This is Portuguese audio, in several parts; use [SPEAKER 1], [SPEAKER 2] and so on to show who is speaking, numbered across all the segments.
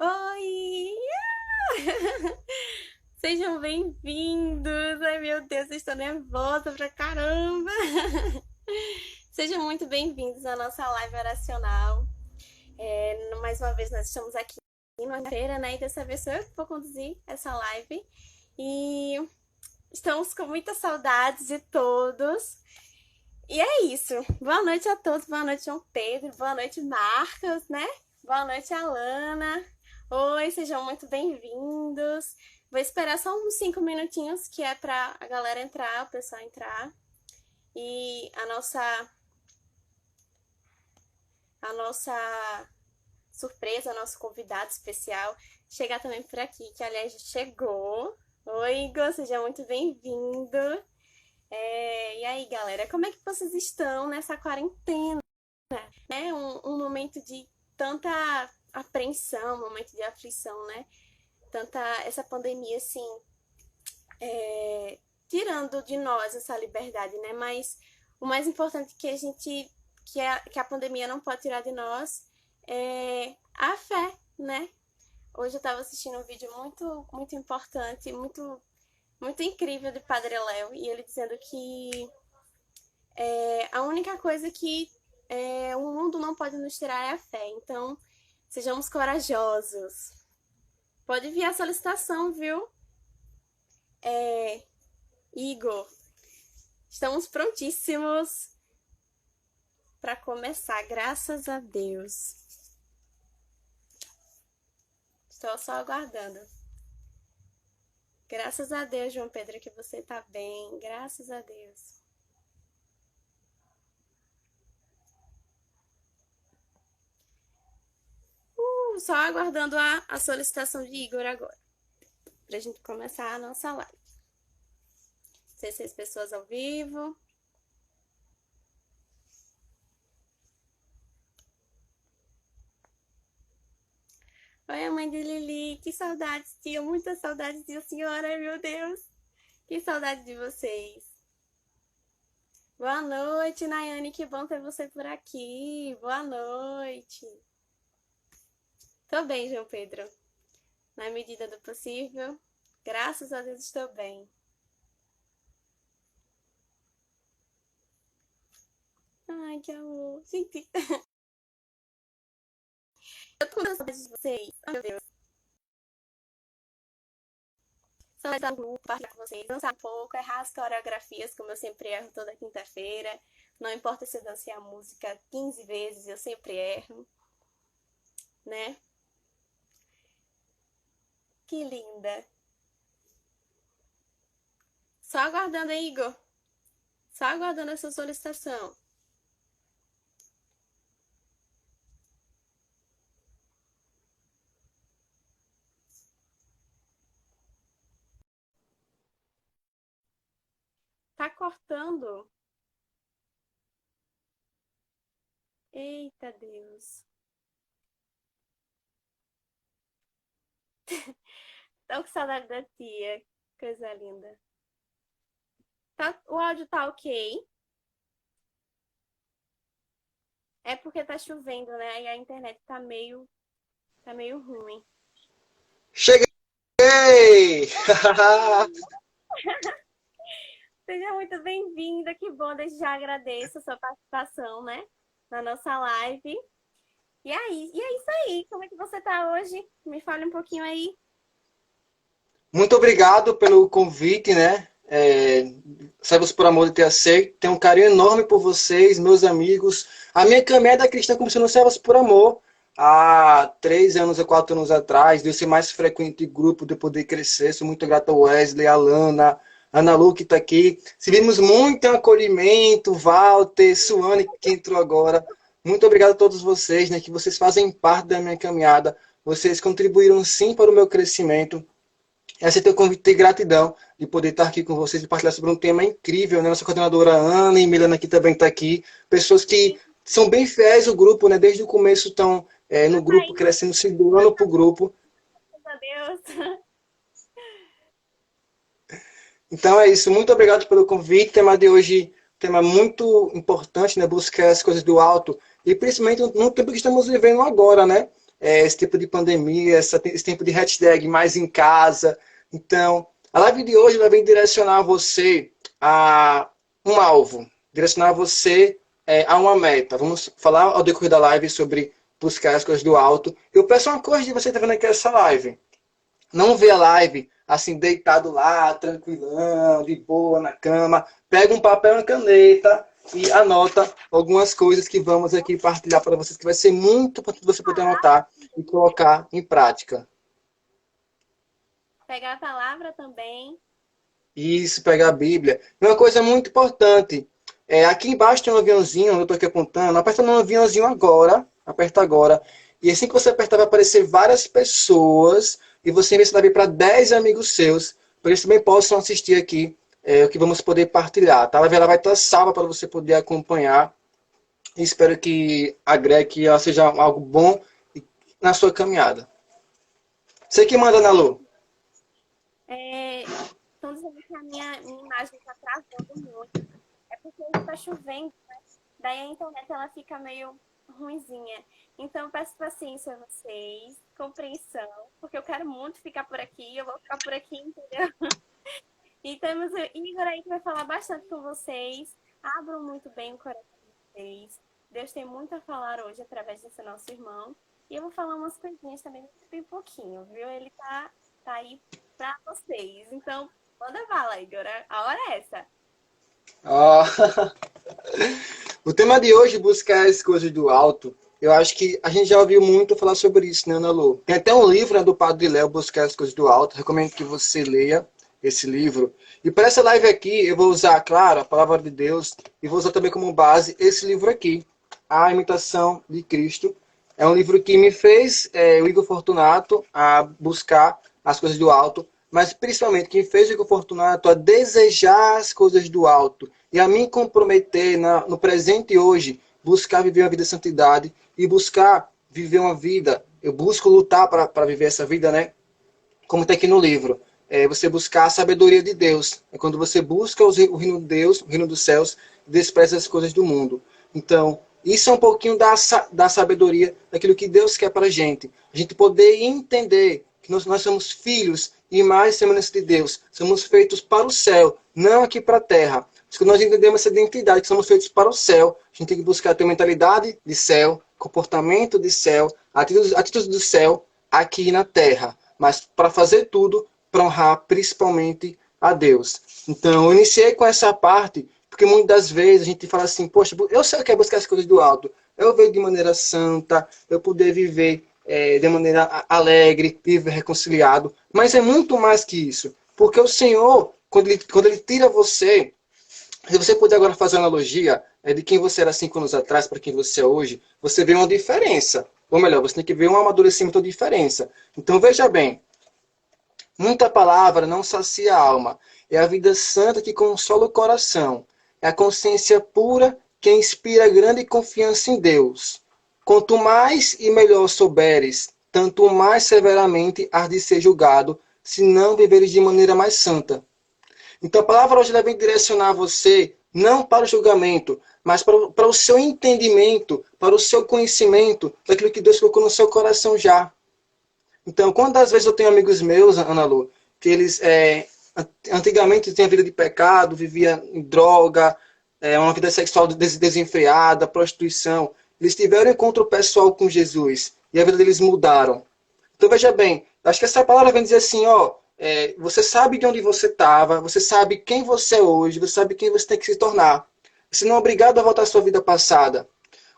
[SPEAKER 1] Oi! Sejam bem-vindos! Ai, meu Deus, eu estou nervosa pra caramba! Sejam muito bem-vindos à nossa live oracional. Mais uma vez, nós estamos aqui na feira, né? E dessa vez sou eu que vou conduzir essa live. E estamos com muitas saudades de todos. E é isso. Boa noite a todos. Boa noite, João Pedro. Boa noite, Marcos, né? Boa noite, Alana. Oi, sejam muito bem-vindos. Vou esperar só uns 5 minutinhos, que é pra a galera entrar, o pessoal entrar. E a nossa surpresa, nosso convidado especial, chegar também por aqui, que aliás já chegou. Oi, Igor, seja muito bem-vindo. E aí, galera, como é que vocês estão nessa quarentena? Né? Um momento de tanta apreensão, um momento de aflição, né? Tanta essa pandemia, assim, tirando de nós essa liberdade, né? Mas o mais importante que a pandemia não pode tirar de nós é a fé, né? Hoje eu estava assistindo um vídeo muito, muito importante, muito, muito incrível de Padre Léo, e ele dizendo que a única coisa que o mundo não pode nos tirar é a fé. Então, sejamos corajosos. Pode enviar a solicitação, viu? Igor, estamos prontíssimos para começar, graças a Deus. Estou só aguardando. Graças a Deus, João Pedro, que você tá bem. Graças a Deus. Só aguardando a solicitação de Igor agora, pra gente começar a nossa live. 16 pessoas ao vivo. Oi, a mãe de Lili, que saudades, tia, muitas saudades de senhora, meu Deus. Que saudade de vocês. Boa noite, Nayane, que bom ter você por aqui. Boa noite. Tô bem, João Pedro. Na medida do possível, graças a Deus estou bem. Ai, que amor. Gente, eu tô com saudade de vocês. Ai, meu Deus. Saudade da grupo, partilhar com vocês, dançar um pouco, errar as coreografias, como eu sempre erro toda quinta-feira. Não importa se eu dancei a música 15 vezes, eu sempre erro, né? Que linda. Só aguardando, hein, Igor? Só aguardando a sua solicitação. Tá cortando? Eita Deus. Tô com saudade da tia. Coisa linda. O áudio tá ok. É porque tá chovendo, né? E a internet tá meio ruim.
[SPEAKER 2] Cheguei!
[SPEAKER 1] Seja muito bem-vinda, que bom, desde já agradeço a sua participação, né? Na nossa live. E é isso aí, como é que você tá hoje? Me fale um pouquinho aí.
[SPEAKER 2] Muito obrigado pelo convite, né? Servos por amor de ter aceito. Tenho um carinho enorme por vocês, meus amigos. A minha caminhada cristã começou no Servos por Amor há 3 anos ou 4 anos atrás. De eu ser mais frequente em grupo, de poder crescer. Sou muito grato ao Wesley, a Lana, a Ana Lu, que está aqui. Servimos muito em acolhimento, Walter, Suane, que entrou agora. Muito obrigado a todos vocês, né? Que vocês fazem parte da minha caminhada. Vocês contribuíram sim para o meu crescimento. Essa é o convite de gratidão de poder estar aqui com vocês e partilhar sobre um tema incrível, né? Nossa coordenadora Ana e Milena aqui também está aqui. Pessoas que são bem fiéis ao grupo, né? Desde o começo estão no grupo, crescendo, se doando para o grupo.
[SPEAKER 1] Graças a Deus.
[SPEAKER 2] Então é isso. Muito obrigado pelo convite. O tema de hoje, tema muito importante, né? Buscar as coisas do alto. E principalmente no tempo que estamos vivendo agora, né? esse tempo de pandemia, esse tempo de hashtag mais em casa. Então, a live de hoje vai direcionar você a um alvo, direcionar você a uma meta. Vamos falar ao decorrer da live sobre buscar as coisas do alto. Eu peço uma coisa de você que está vendo aqui essa live. Não vê a live assim, deitado lá, tranquilão, de boa, na cama. Pega um papel e uma caneta e anota algumas coisas que vamos aqui partilhar para vocês, que vai ser muito para você poder anotar e colocar em prática.
[SPEAKER 1] Pegar a palavra também.
[SPEAKER 2] Isso, pegar a Bíblia. Uma coisa muito importante. Aqui embaixo tem um aviãozinho, eu estou aqui apontando. Aperta no aviãozinho agora. Aperta agora. E assim que você apertar, vai aparecer várias pessoas. E você envia essa live para 10 amigos seus. Para eles também possam assistir aqui o que vamos poder partilhar. Tá? A live ela vai estar salva para você poder acompanhar. E espero que agregue, que ela seja algo bom na sua caminhada. Você que manda, Nalu.
[SPEAKER 1] Estão dizendo que a minha imagem está travando muito. É porque está chovendo, né? Daí a internet ela fica meio ruinzinha. Então eu peço paciência a vocês, compreensão, porque eu quero muito ficar por aqui, eu vou ficar por aqui, entendeu? E temos o Igor aí que vai falar bastante com vocês. Abram muito bem o coração de vocês. Deus tem muito a falar hoje através desse nosso irmão. E eu vou falar umas coisinhas também bem pouquinho, viu? Ele tá aí para vocês. Então, manda bala, Igor. A hora é essa.
[SPEAKER 2] O tema de hoje, buscar as coisas do alto, eu acho que a gente já ouviu muito falar sobre isso, né, Ana Lu? Tem até um livro, né, do Padre Léo, Buscar as Coisas do Alto. Recomendo que você leia esse livro. E para essa live aqui, eu vou usar, claro, a Palavra de Deus, e vou usar também como base esse livro aqui, A Imitação de Cristo. É um livro que me fez, o Igor Fortunato, a buscar as coisas do alto, mas principalmente quem fez o Igor Fortunato a desejar as coisas do alto e a me comprometer no presente hoje, buscar viver uma vida de santidade e buscar viver uma vida, eu busco lutar para viver essa vida, né? Como está aqui no livro. Você buscar a sabedoria de Deus. É quando você busca o reino de Deus, o reino dos céus, e despreza as coisas do mundo. Então, isso é um pouquinho da sabedoria, daquilo que Deus quer para a gente. A gente poder entender que nós somos filhos e mais semelhantes de Deus. Somos feitos para o céu, não aqui para a terra. Se nós entendemos essa identidade, que somos feitos para o céu, a gente tem que buscar ter mentalidade de céu, comportamento de céu, atitude do céu aqui na terra. Mas para fazer tudo, para honrar principalmente a Deus. Então, eu iniciei com essa parte, porque muitas das vezes a gente fala assim, poxa, eu sei que é buscar as coisas do alto, eu vejo de maneira santa, eu poder viver de maneira alegre, viver reconciliado, mas é muito mais que isso, porque o Senhor, quando ele tira você, se você puder agora fazer uma analogia de quem você era 5 anos atrás para quem você é hoje, você vê uma diferença, ou melhor, você tem que ver um amadurecimento de diferença. Então veja bem, muita palavra não sacia a alma. É a vida santa que consola o coração. É a consciência pura que inspira grande confiança em Deus. Quanto mais e melhor souberes, tanto mais severamente hás de ser julgado, se não viveres de maneira mais santa. Então a palavra hoje vem direcionar você, não para o julgamento, mas para o seu entendimento, para o seu conhecimento daquilo que Deus colocou no seu coração já. Então, quantas vezes eu tenho amigos meus, Ana Lu, que eles antigamente tinham vida de pecado, vivia em droga, uma vida sexual desenfreada, prostituição. Eles tiveram encontro pessoal com Jesus e a vida deles mudaram. Então, veja bem, acho que essa palavra vem dizer assim, você sabe de onde você estava, você sabe quem você é hoje, você sabe quem você tem que se tornar. Você não é obrigado a voltar à sua vida passada.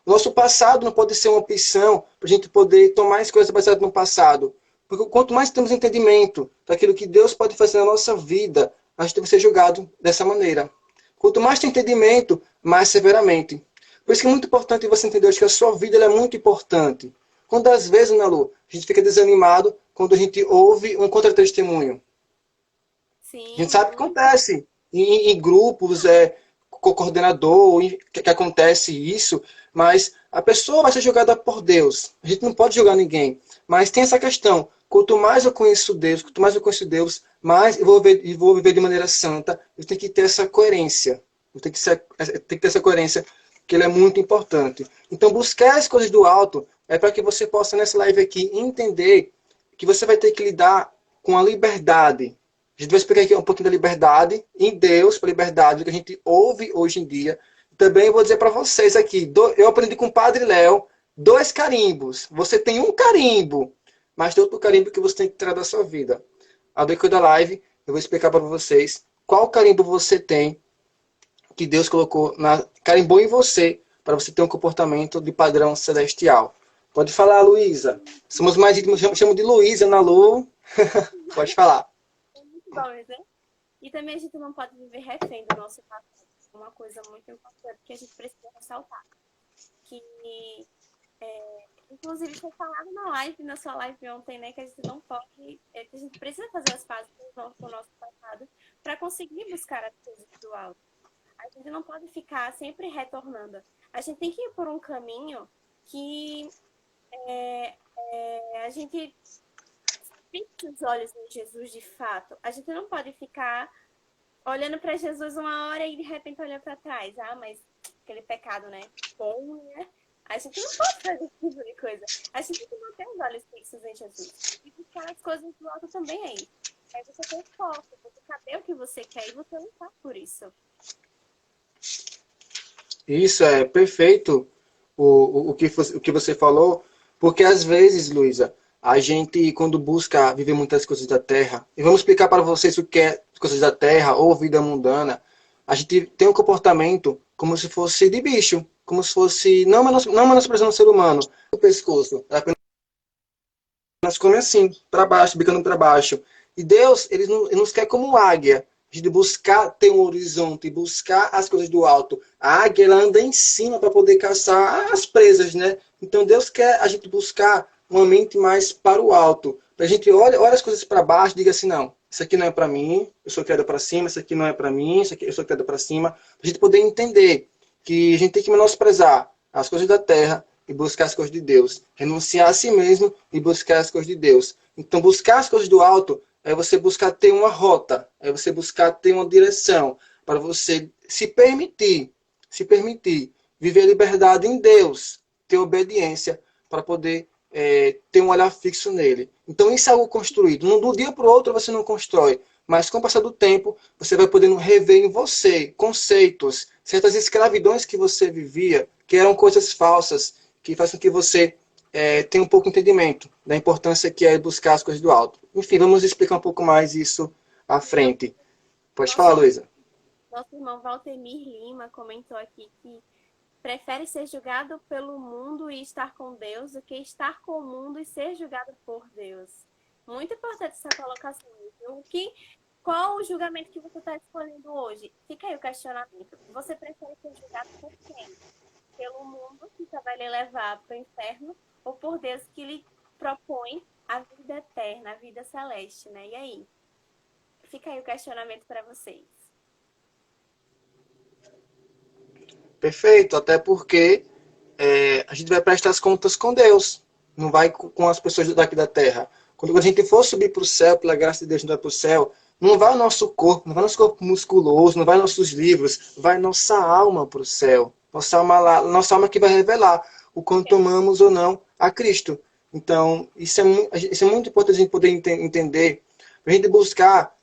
[SPEAKER 2] O nosso passado não pode ser uma opção para a gente poder tomar escolhas baseadas no passado. Porque quanto mais temos entendimento daquilo que Deus pode fazer na nossa vida, a gente deve ser julgado dessa maneira. Quanto mais tem entendimento, mais severamente. Por isso que é muito importante você entender que a sua vida é muito importante. Quantas vezes, Ana Lu, a gente fica desanimado quando a gente ouve um contra-testemunho?
[SPEAKER 1] Sim.
[SPEAKER 2] A gente sabe que acontece em grupos, com o coordenador, que acontece isso, mas a pessoa vai ser julgada por Deus. A gente não pode julgar ninguém. Mas tem essa questão. Quanto mais eu conheço Deus, mais eu vou viver de maneira santa. Eu tenho que ter essa coerência. Eu tenho que ter essa coerência que ele é muito importante. Então, buscar as coisas do alto é para que você possa, nessa live aqui, entender que você vai ter que lidar com a liberdade. A gente vai explicar aqui um pouquinho da liberdade em Deus, para a liberdade que a gente ouve hoje em dia. Também vou dizer para vocês aqui, eu aprendi com o Padre Léo, 2 carimbos. Você tem um carimbo, mas tem outro carimbo que você tem que tirar da sua vida. Ao decorrer da live, eu vou explicar para vocês qual carimbo você tem que Deus colocou, carimbou em você para você ter um comportamento de padrão celestial. Pode falar, Luísa. Somos mais íntimos, chamo de Luísa, Ana Lu. Pode falar.
[SPEAKER 1] É muito bom, né? E também a gente não pode viver refém do nosso passado. Uma coisa muito importante que a gente precisa ressaltar. Que, inclusive, foi falado na sua live ontem, né? Que a gente não pode, que a gente precisa fazer as pazes com o nosso passado para conseguir buscar as coisas do alto. A gente não pode ficar sempre retornando. A gente tem que ir por um caminho que a gente fixe os olhos em Jesus de fato. A gente não pode ficar olhando para Jesus uma hora e de repente olhar para trás. Ah, mas aquele pecado, né? Bom, né? A gente não pode fazer esse tipo de coisa. A gente tem que manter os olhos fixos em Jesus. E buscar as coisas do alto também aí. Aí você tem foco, você saber o que você quer e você lutar por isso.
[SPEAKER 2] Isso é perfeito o que você falou, porque às vezes, Luísa, a gente, quando busca viver muitas coisas da terra, e vamos explicar para vocês o que é coisas da terra ou vida mundana, a gente tem um comportamento como se fosse de bicho, como se fosse, não menosprezando o ser humano, o pescoço, apenas come assim, para baixo, bicando para baixo. E Deus, ele nos quer como águia, de buscar ter um horizonte, buscar as coisas do alto. A águia, ela anda em cima para poder caçar as presas, né? Então Deus quer a gente buscar uma mente mais para o alto. Para a gente olha as coisas para baixo e diga assim, não, isso aqui não é para mim, eu sou criado para cima, isso aqui não é para mim, isso aqui eu sou criado para cima. Para a gente poder entender que a gente tem que menosprezar as coisas da terra e buscar as coisas de Deus. Renunciar a si mesmo e buscar as coisas de Deus. Então, buscar as coisas do alto é você buscar ter uma rota, é você buscar ter uma direção, para você se permitir viver a liberdade em Deus, ter obediência, para poder ter um olhar fixo nele. Então, isso é algo construído. Do dia para o outro você não constrói, mas com o passar do tempo, você vai podendo rever em você conceitos, certas escravidões que você vivia, que eram coisas falsas, que fazem com que você tenha um pouco de entendimento da importância que é buscar as coisas do alto. Enfim, vamos explicar um pouco mais isso à frente. Pode falar, Luísa.
[SPEAKER 1] Nosso irmão Valtemir Lima comentou aqui que prefere ser julgado pelo mundo e estar com Deus do que estar com o mundo e ser julgado por Deus. Muito importante essa colocação. Qual o julgamento que você está escolhendo hoje? Fica aí o questionamento. Você prefere ser julgado por quem? Pelo mundo, que só vai lhe levar para o inferno, ou por Deus, que lhe propõe a vida eterna, a vida celeste, né? E aí? Fica aí o questionamento para vocês.
[SPEAKER 2] Perfeito, até porque a gente vai prestar as contas com Deus, não vai com as pessoas daqui da terra. Quando a gente for subir para o céu, pela graça de Deus, a gente vai para o céu, não vai o nosso corpo, não vai nosso corpo musculoso, não vai nossos livros, vai nossa alma para o céu. Nossa alma que vai revelar o quanto amamos ou não a Cristo. Então, isso é muito importante a gente poder entender, a gente buscar.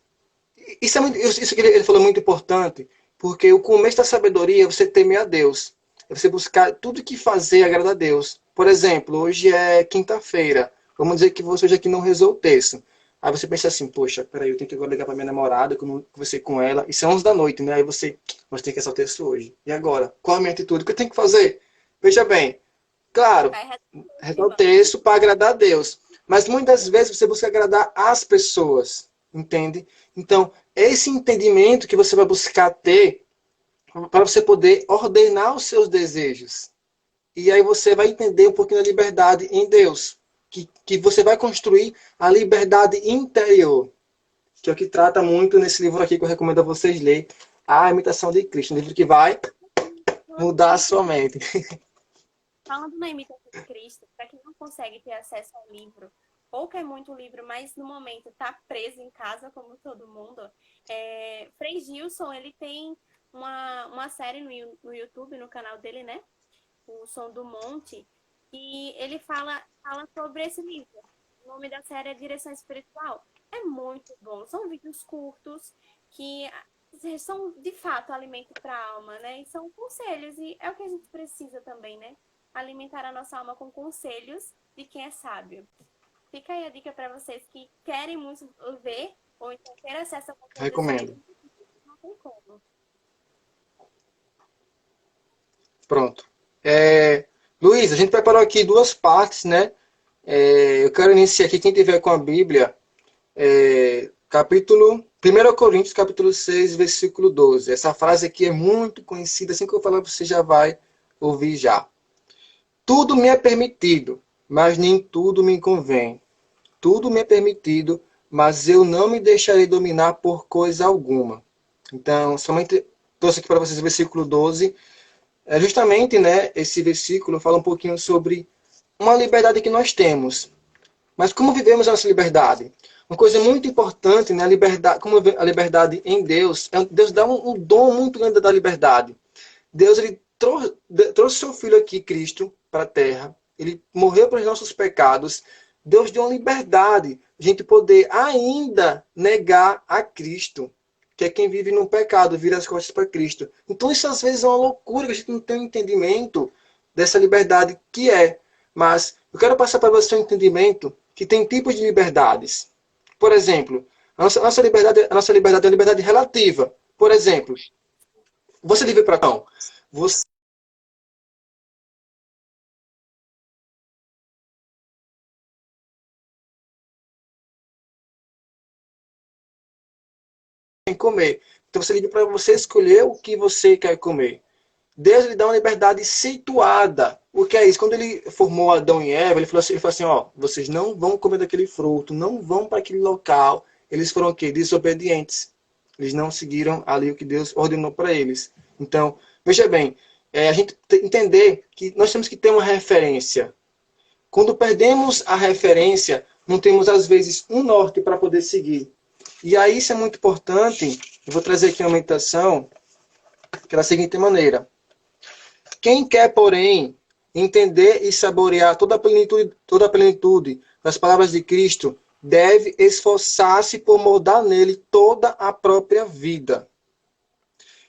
[SPEAKER 2] Isso que ele falou é muito importante, porque o começo da sabedoria é você temer a Deus. É você buscar tudo que fazer agrada a Deus. Por exemplo, hoje é quinta-feira. Vamos dizer que você hoje aqui não rezou o texto. Aí você pensa assim, poxa, peraí, eu tenho que agora ligar para minha namorada, que eu não conversei com ela. Isso é 11 da noite, né? Aí nós temos que rezar o texto hoje. E agora? Qual a minha atitude? O que eu tenho que fazer? Veja bem, claro, rezar o texto para agradar a Deus. Mas muitas vezes você busca agradar as pessoas, entende? Então, esse entendimento que você vai buscar ter para você poder ordenar os seus desejos. E aí você vai entender um pouquinho da liberdade em Deus. Que você vai construir a liberdade interior. Que é o que trata muito nesse livro aqui que eu recomendo a vocês lerem. A Imitação de Cristo. Um livro que vai mudar a sua mente.
[SPEAKER 1] Falando na Imitação de Cristo, para quem não consegue ter acesso ao livro, ou quer muito livro, mas no momento está preso em casa, como todo mundo, Frei Gilson, ele tem uma série no YouTube, no canal dele, né? O Som do Monte. E ele fala sobre esse livro. O nome da série é Direção Espiritual. É muito bom. São vídeos curtos que são, de fato, alimento para a alma, né? E são conselhos. E é o que a gente precisa também, né? Alimentar a nossa alma com conselhos de quem é sábio. Fica aí a dica para vocês que querem muito ver ou então ter acesso a conteúdo desse
[SPEAKER 2] Recomendo.
[SPEAKER 1] livro. Não tem como.
[SPEAKER 2] Pronto. Luiz, a gente preparou aqui duas partes, né? Eu quero iniciar aqui, quem tiver com a Bíblia, capítulo 1 Coríntios, capítulo 6, versículo 12. Essa frase aqui é muito conhecida, assim que eu falar, você já vai ouvir já. Tudo me é permitido, mas nem tudo me convém. Tudo me é permitido, mas eu não me deixarei dominar por coisa alguma. Então, somente trouxe aqui para vocês o versículo 12. Justamente, né, esse versículo fala um pouquinho sobre uma liberdade que nós temos. Mas como vivemos a nossa liberdade? Uma coisa muito importante, né, a liberdade, como a liberdade em Deus, Deus dá um dom muito grande da liberdade. Deus ele trouxe seu Filho aqui, Cristo, para a Terra. Ele morreu para os nossos pecados. Deus deu uma liberdade, a gente poder ainda negar a Cristo, que é quem vive no pecado, vira as costas para Cristo. Então isso às vezes é uma loucura, que a gente não tem um entendimento dessa liberdade que é. Mas eu quero passar para você um entendimento que tem tipos de liberdades. Por exemplo, a nossa liberdade é uma liberdade relativa. Por exemplo, você livre para não. Você tem que comer. Então você livre para você escolher o que você quer comer. Deus lhe dá uma liberdade situada. O que é isso? Quando ele formou Adão e Eva, ele falou assim, ó, vocês não vão comer daquele fruto, não vão para aquele local. Eles foram o quê? Desobedientes. Eles não seguiram ali o que Deus ordenou para eles. Então, veja bem, a gente entender que nós temos que ter uma referência. Quando perdemos a referência, não temos às vezes um norte para poder seguir. E aí isso é muito importante. Eu vou trazer aqui uma meditação que é da seguinte maneira. Quem quer, porém, entender e saborear toda a plenitude das palavras de Cristo, deve esforçar-se por moldar nele toda a própria vida.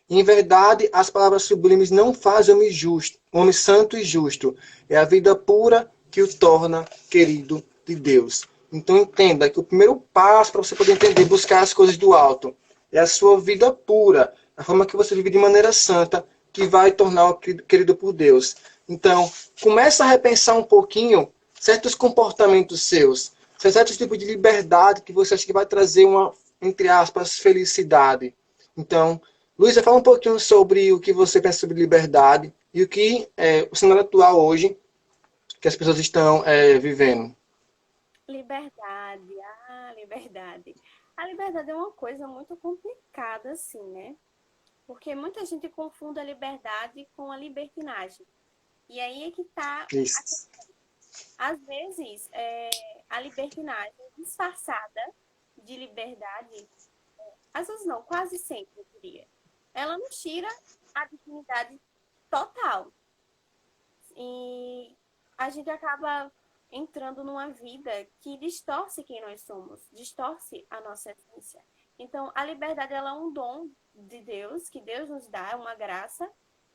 [SPEAKER 2] Em verdade, as palavras sublimes não fazem homem justo, homem santo e justo. É a vida pura que o torna querido de Deus. Então entenda que o primeiro passo para você poder entender, buscar as coisas do alto, é a sua vida pura, a forma que você vive de maneira santa, que vai tornar o querido por Deus. Então, começa a repensar um pouquinho certos comportamentos seus, certos tipos de liberdade que você acha que vai trazer uma, entre aspas, felicidade. Então, Luísa, fala um pouquinho sobre o que você pensa sobre liberdade e o que o cenário atual hoje que as pessoas estão vivendo.
[SPEAKER 1] Liberdade, liberdade. A liberdade é uma coisa muito complicada, assim, né? Porque muita gente confunde a liberdade com a libertinagem. E aí é que tá.
[SPEAKER 2] Isso.
[SPEAKER 1] Às vezes, a libertinagem disfarçada de liberdade, às vezes não, quase sempre, eu diria. Ela não tira a dignidade total. E a gente acaba entrando numa vida que distorce quem nós somos, distorce a nossa essência. Então, a liberdade ela é um dom de Deus, que Deus nos dá, é uma graça,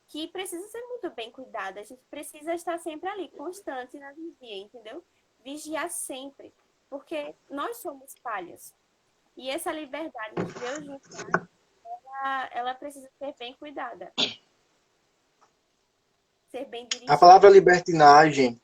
[SPEAKER 1] que precisa ser muito bem cuidada. A gente precisa estar sempre ali, constante na vigia, entendeu? Vigiar sempre, porque nós somos falhos. E essa liberdade que Deus nos dá, ela precisa ser bem cuidada. Ser bem dirigida.
[SPEAKER 2] A palavra libertinagem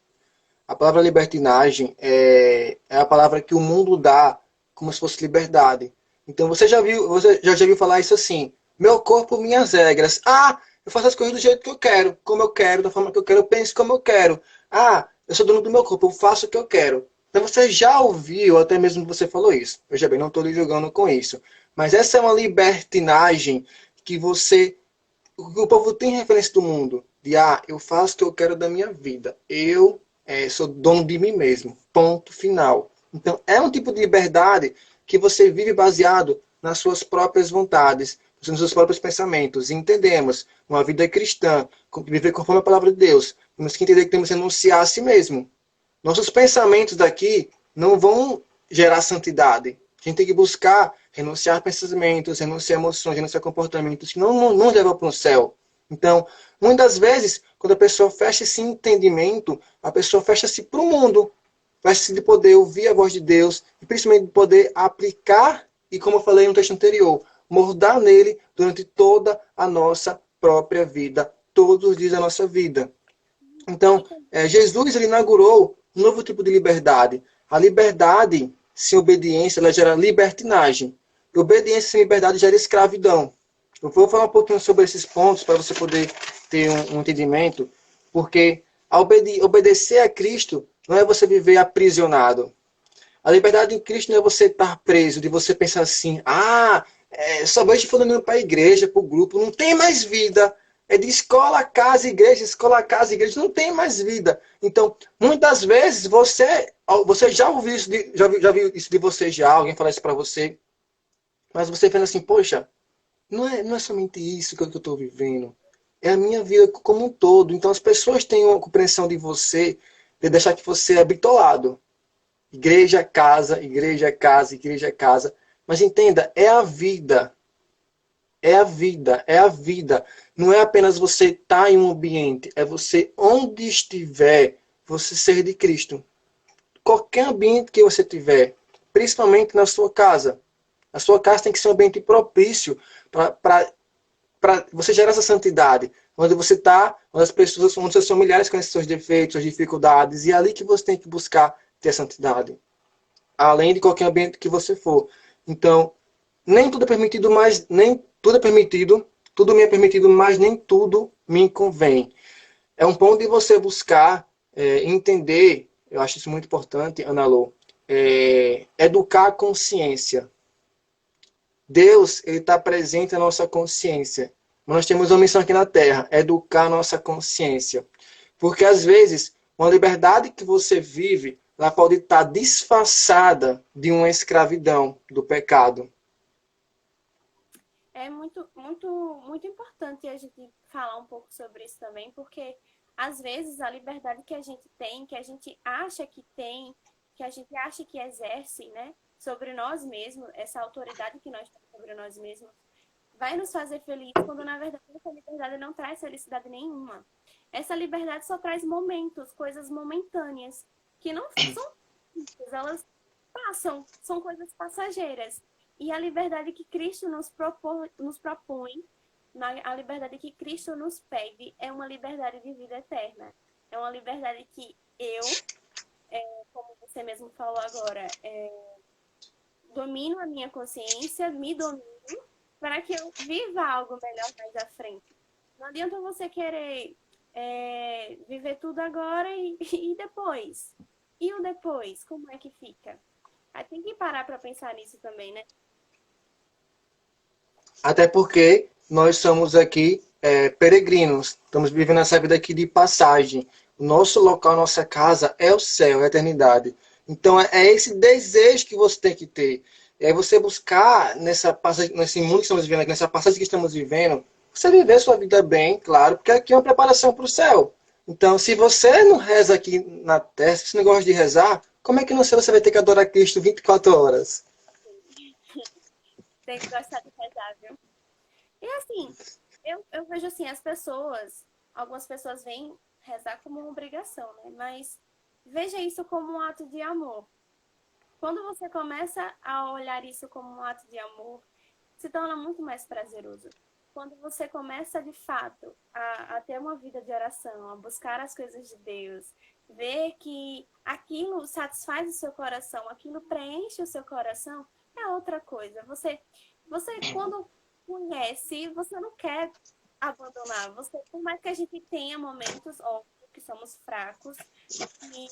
[SPEAKER 2] é a palavra que o mundo dá como se fosse liberdade. Então você já viu falar isso assim: meu corpo, minhas regras. Ah, eu faço as coisas do jeito que eu quero, como eu quero, da forma que eu quero, eu penso como eu quero. Ah, eu sou dono do meu corpo, eu faço o que eu quero. Então você já ouviu, até mesmo você falou isso. Veja bem, não estou lhe julgando com isso. Mas essa é uma libertinagem que o povo tem referência do mundo. De, eu faço o que eu quero da minha vida. Eu sou dono de mim mesmo. Ponto final. Então, é um tipo de liberdade que você vive baseado nas suas próprias vontades. nos seus próprios pensamentos, e entendemos uma vida cristã, viver conforme a palavra de Deus, temos que entender que temos que renunciar a si mesmo. Nossos pensamentos daqui não vão gerar santidade. A gente tem que buscar renunciar a pensamentos, renunciar a emoções, renunciar a comportamentos que não levam para o céu. Então, muitas vezes, quando a pessoa fecha esse entendimento, a pessoa fecha-se para o mundo, fecha-se de poder ouvir a voz de Deus, e principalmente de poder aplicar, e como eu falei no texto anterior, moldar nele durante toda a nossa própria vida, todos os dias da nossa vida. Então, Jesus ele inaugurou um novo tipo de liberdade. A liberdade sem obediência, ela gera libertinagem. E obediência sem liberdade gera escravidão. Eu vou falar um pouquinho sobre esses pontos para você poder ter um entendimento, porque obedecer a Cristo não é você viver aprisionado. A liberdade em Cristo não é você estar preso, de você pensar assim, só vejo fulano indo para a igreja, para o grupo, não tem mais vida. É de escola, casa, igreja, não tem mais vida. Então, muitas vezes, você já ouviu isso, já viu isso de você já, alguém falar isso para você, mas você pensa assim, poxa, não é somente isso que eu estou vivendo, é a minha vida como um todo. Então, as pessoas têm uma compreensão de você, de deixar que você é bitolado. Igreja, casa, igreja, casa, igreja, casa. Mas entenda, é a vida. É a vida, é a vida. Não é apenas você estar em um ambiente, é você, onde estiver, você ser de Cristo. Qualquer ambiente que você tiver, principalmente na sua casa. A sua casa tem que ser um ambiente propício para você gerar essa santidade. Onde você está, onde as pessoas, onde seus familiares conhecem seus defeitos, suas dificuldades, e é ali que você tem que buscar ter a santidade. Além de qualquer ambiente que você for. Então, nem tudo é permitido, mas nem tudo é permitido, tudo me é permitido, mas nem tudo me convém. É um ponto de você buscar entender, eu acho isso muito importante, Ana Lô, educar a consciência. Deus, ele está presente na nossa consciência. Nós temos uma missão aqui na Terra, educar a nossa consciência. Porque, às vezes, uma liberdade que você vive, ela pode estar disfarçada de uma escravidão do pecado.
[SPEAKER 1] É muito importante a gente falar um pouco sobre isso também, porque às vezes a liberdade que a gente tem, que a gente acha que tem, que a gente acha que exerce, né, sobre nós mesmos, essa autoridade que nós temos sobre nós mesmos, vai nos fazer feliz, quando na verdade essa liberdade não traz felicidade nenhuma. Essa liberdade só traz momentos, coisas momentâneas, que não são fixas, elas passam, são coisas passageiras. E a liberdade que Cristo nos propõe, a liberdade que Cristo nos pede, é uma liberdade de vida eterna. É uma liberdade que eu, como você mesmo falou agora, domino a minha consciência, me domino, para que eu viva algo melhor mais à frente. Não adianta você querer viver tudo agora e depois. E o depois, como é que fica? Aí tem que parar para pensar nisso também, né?
[SPEAKER 2] Até porque nós somos aqui peregrinos, estamos vivendo essa vida aqui de passagem. O nosso local, nossa casa é o céu, é a eternidade. Então é esse desejo que você tem que ter. É você buscar nessa passagem, nesse mundo que estamos vivendo aqui, nessa passagem que estamos vivendo, você viver sua vida bem, claro, porque aqui é uma preparação para o céu. Então, se você não reza aqui na terra, se você não gosta de rezar, como é que no céu você vai ter que adorar Cristo 24 horas?
[SPEAKER 1] Tem que gostar de rezar, viu? E assim, eu vejo assim, algumas pessoas veem rezar como uma obrigação, né? Mas veja isso como um ato de amor. Quando você começa a olhar isso como um ato de amor, se torna muito mais prazeroso. Quando você começa, de fato, a ter uma vida de oração, a buscar as coisas de Deus, ver que aquilo satisfaz o seu coração, aquilo preenche o seu coração, é outra coisa. Você quando conhece, você não quer abandonar. Por mais que a gente tenha momentos, óbvio, que somos fracos, que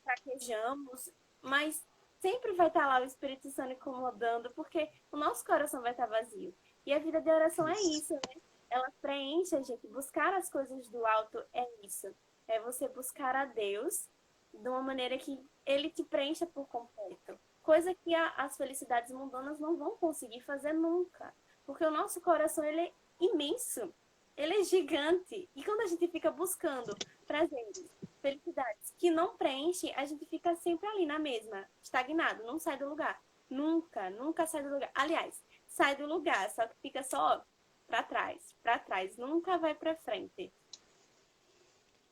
[SPEAKER 1] fraquejamos, mas sempre vai estar lá o Espírito Santo incomodando, porque o nosso coração vai estar vazio. E a vida de oração é isso, né? Ela preenche a gente. Buscar as coisas do alto é isso. É você buscar a Deus de uma maneira que Ele te preencha por completo. Coisa que as felicidades mundanas não vão conseguir fazer nunca. Porque o nosso coração, ele é imenso, ele é gigante. E quando a gente fica buscando prazeres, felicidades que não preenchem, a gente fica sempre ali na mesma, estagnado, não sai do lugar. Nunca sai do lugar. Aliás, sai do lugar, só que fica só para trás, nunca vai para frente.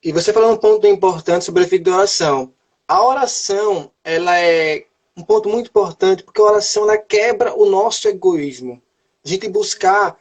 [SPEAKER 2] E você falou um ponto importante sobre a vida de oração. A oração, ela é um ponto muito importante, porque a oração, ela quebra o nosso egoísmo. A gente buscar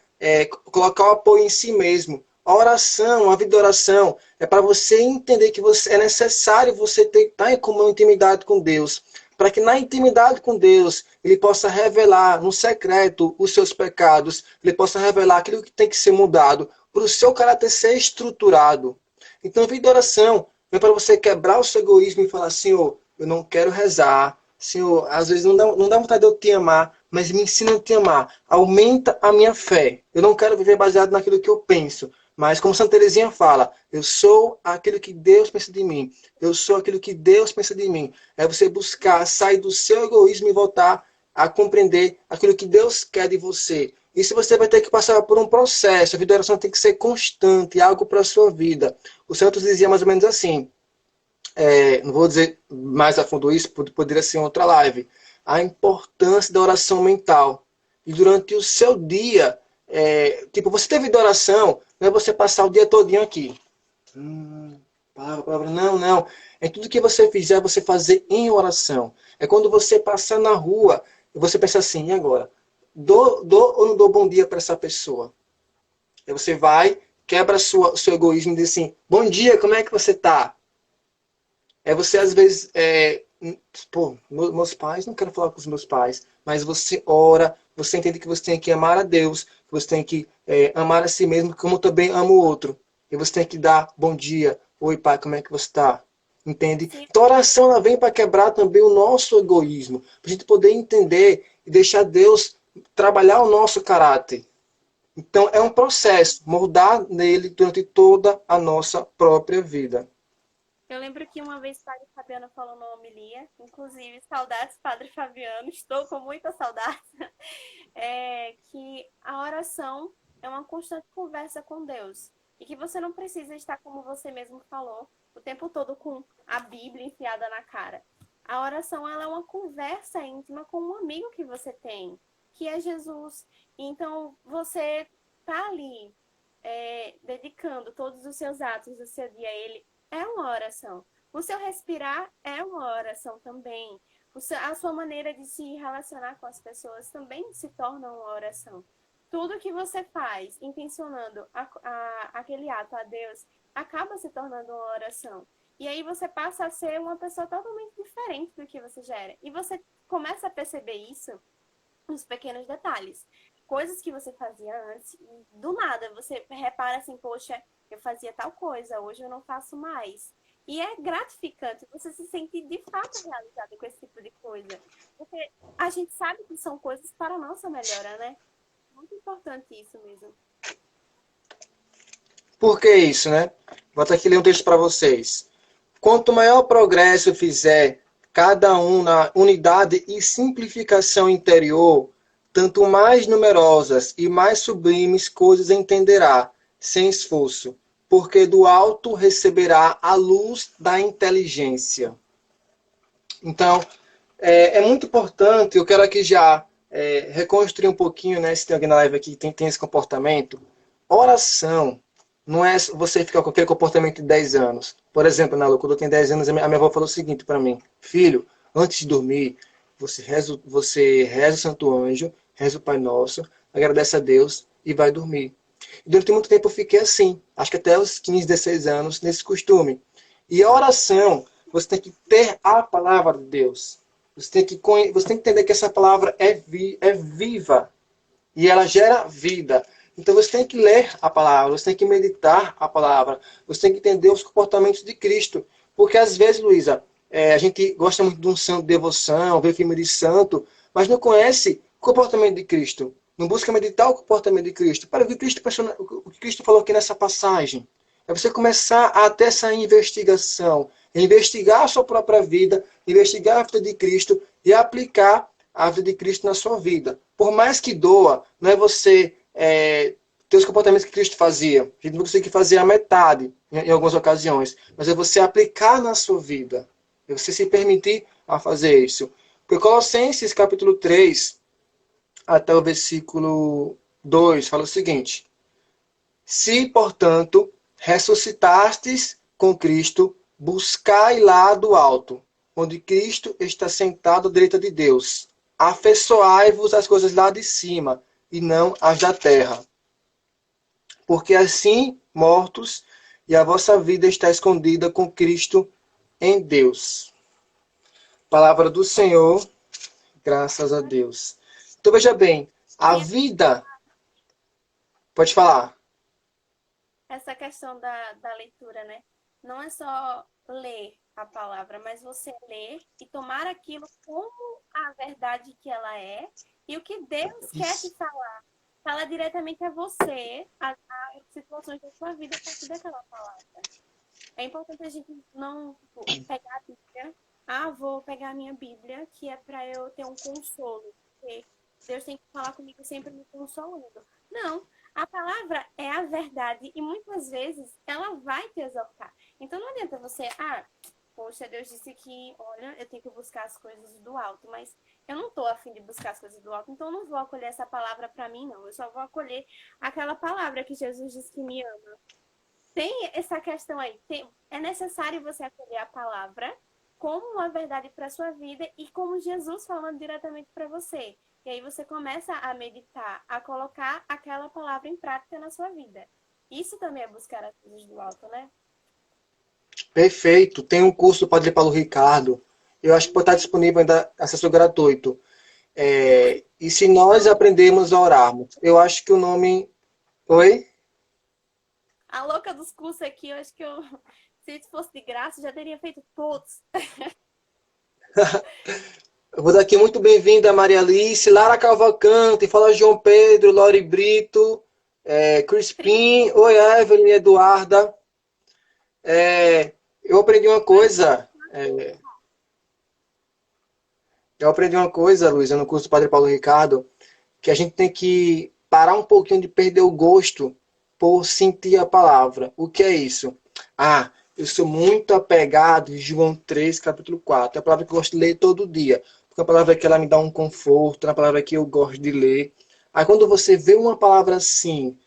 [SPEAKER 2] colocar o apoio em si mesmo. A oração, a vida de oração, é para você entender que é necessário você estar em comum intimidade com Deus, para que na intimidade com Deus, Ele possa revelar no secreto os seus pecados, Ele possa revelar aquilo que tem que ser mudado, para o seu caráter ser estruturado. Então, a vida de oração é para você quebrar o seu egoísmo e falar, Senhor, eu não quero rezar. Senhor, às vezes não dá vontade de eu te amar, mas me ensina a te amar. Aumenta a minha fé. Eu não quero viver baseado naquilo que eu penso. Mas como Santa Teresinha fala, eu sou aquilo que Deus pensa de mim. Eu sou aquilo que Deus pensa de mim. É você buscar sair do seu egoísmo e voltar a compreender aquilo que Deus quer de você. Isso você vai ter que passar por um processo. A vida de oração tem que ser constante, algo para a sua vida. O Santos dizia mais ou menos assim, não vou dizer mais a fundo isso, poderia ser em outra live, a importância da oração mental. E durante o seu dia, você ter vida de oração, não é você passar o dia todinho aqui. Palavra, não. É tudo que você fizer, você fazer em oração. É quando você passar na rua, você pensa assim, e agora? Dou ou não dou bom dia para essa pessoa? Aí você vai, quebra seu egoísmo e diz assim, bom dia, como é que você está? Você às vezes, meus pais, não quero falar com os meus pais, mas você ora, você entende que você tem que amar a Deus, que você tem que amar a si mesmo, como também ama o outro. E você tem que dar bom dia, oi pai, como é que você está? Entende?
[SPEAKER 1] Sim.
[SPEAKER 2] Então a oração ela vem para quebrar também o nosso egoísmo, para a gente poder entender e deixar Deus trabalhar o nosso caráter. Então é um processo, moldar nele durante toda a nossa própria vida.
[SPEAKER 1] Eu lembro que uma vez o Padre Fabiano falou numa homilia, inclusive, saudades, Padre Fabiano, estou com muita saudade, que a oração é uma constante conversa com Deus. E que você não precisa estar, como você mesmo falou, o tempo todo com a Bíblia enfiada na cara. A oração ela é uma conversa íntima com um amigo que você tem, que é Jesus. Então, você está ali dedicando todos os seus atos do seu dia a Ele, é uma oração. O seu respirar é uma oração também. A sua maneira de se relacionar com as pessoas também se torna uma oração. Tudo que você faz intencionando aquele ato a Deus acaba se tornando uma oração. E aí você passa a ser uma pessoa totalmente diferente do que você já era. E você começa a perceber isso nos pequenos detalhes. Coisas que você fazia antes, do nada, você repara assim, poxa, eu fazia tal coisa, hoje eu não faço mais. E é gratificante, você se sente de fato realizado com esse tipo de coisa. Porque a gente sabe que são coisas para a nossa melhora, né? Muito importante isso mesmo.
[SPEAKER 2] Por que isso, né? Vou até aqui ler um texto para vocês. Quanto maior progresso fizer cada um na unidade e simplificação interior, tanto mais numerosas e mais sublimes coisas entenderá, sem esforço, porque do alto receberá a luz da inteligência. Então, é muito importante, eu quero aqui já reconstruir um pouquinho, né, se tem alguém na live aqui que tem esse comportamento. Oração não é você ficar com aquele comportamento de 10 anos. Por exemplo, quando eu tenho 10 anos, a minha avó falou o seguinte para mim, filho, antes de dormir, você reza o Santo Anjo, reza o Pai Nosso, agradece a Deus e vai dormir. E durante muito tempo eu fiquei assim, acho que até os 15, 16 anos, nesse costume. E a oração, você tem que ter a palavra de Deus. Você tem que entender que essa palavra é viva e ela gera vida. Então você tem que ler a palavra, você tem que meditar a palavra, você tem que entender os comportamentos de Cristo. Porque às vezes, Luísa, a gente gosta muito de um santo de devoção, ver filme de santo, mas não conhece o comportamento de Cristo. Não busca meditar o comportamento de Cristo. Para ver o que Cristo falou aqui nessa passagem. É você começar a ter essa investigação, investigar a sua própria vida, investigar a vida de Cristo e aplicar a vida de Cristo na sua vida. Por mais que doa, não é você ter os comportamentos que Cristo fazia. A gente não consegue fazer a metade em algumas ocasiões, mas é você aplicar na sua vida. É você se permitir a fazer isso. Porque Colossenses capítulo 3, até o versículo 2, fala o seguinte: se, portanto, ressuscitastes com Cristo, buscai lá do alto, onde Cristo está sentado à direita de Deus. Afeiçoai-vos as coisas lá de cima, e não as da terra. Porque assim, mortos, e a vossa vida está escondida com Cristo em Deus. Palavra do Senhor, graças a Deus. Então veja bem, a
[SPEAKER 1] Sim,
[SPEAKER 2] vida... Pode falar.
[SPEAKER 1] essa questão da leitura, né? Não é só ler a palavra, mas você ler e tomar aquilo como a verdade que ela é e o que Deus quer te
[SPEAKER 2] Isso.
[SPEAKER 1] falar. Fala diretamente a você, as situações da sua vida a partir daquela palavra. É importante a gente não pegar a Bíblia. Ah, vou pegar a minha Bíblia, que é para eu ter um consolo. Porque Deus tem que falar comigo sempre me consolando. Não, a palavra é a verdade e muitas vezes ela vai te exaltar. Então não adianta você, poxa, Deus disse que, olha, eu tenho que buscar as coisas do alto, mas eu não estou afim de buscar as coisas do alto, então eu não vou acolher essa palavra para mim, não. Eu só vou acolher aquela palavra que Jesus disse que me ama. Tem essa questão aí. É necessário você acolher a palavra como uma verdade para a sua vida e como Jesus falando diretamente para você. E aí você começa a meditar, a colocar aquela palavra em prática na sua vida. Isso também é buscar as coisas do alto, né?
[SPEAKER 2] Perfeito. Tem um curso do Padre Paulo Ricardo. Eu acho que pode estar disponível ainda acesso gratuito. E se nós aprendemos a orarmos? Eu acho que o nome... Oi?
[SPEAKER 1] A louca dos cursos aqui, eu acho que se fosse de graça, já teria feito todos.
[SPEAKER 2] Eu vou dar aqui muito bem-vinda a Maria Alice, Lara Cavalcante, fala João Pedro, Lori Brito, Crispim, oi Evelyn, Eduarda. Eu aprendi uma coisa, Luísa, no curso do Padre Paulo Ricardo, que a gente tem que parar um pouquinho de perder o gosto por sentir a palavra. O que é isso? Eu sou muito apegado em João 3, capítulo 4. É a palavra que eu gosto de ler todo dia. Porque é a palavra que ela me dá um conforto, é a palavra que eu gosto de ler. Aí quando você vê uma palavra assim,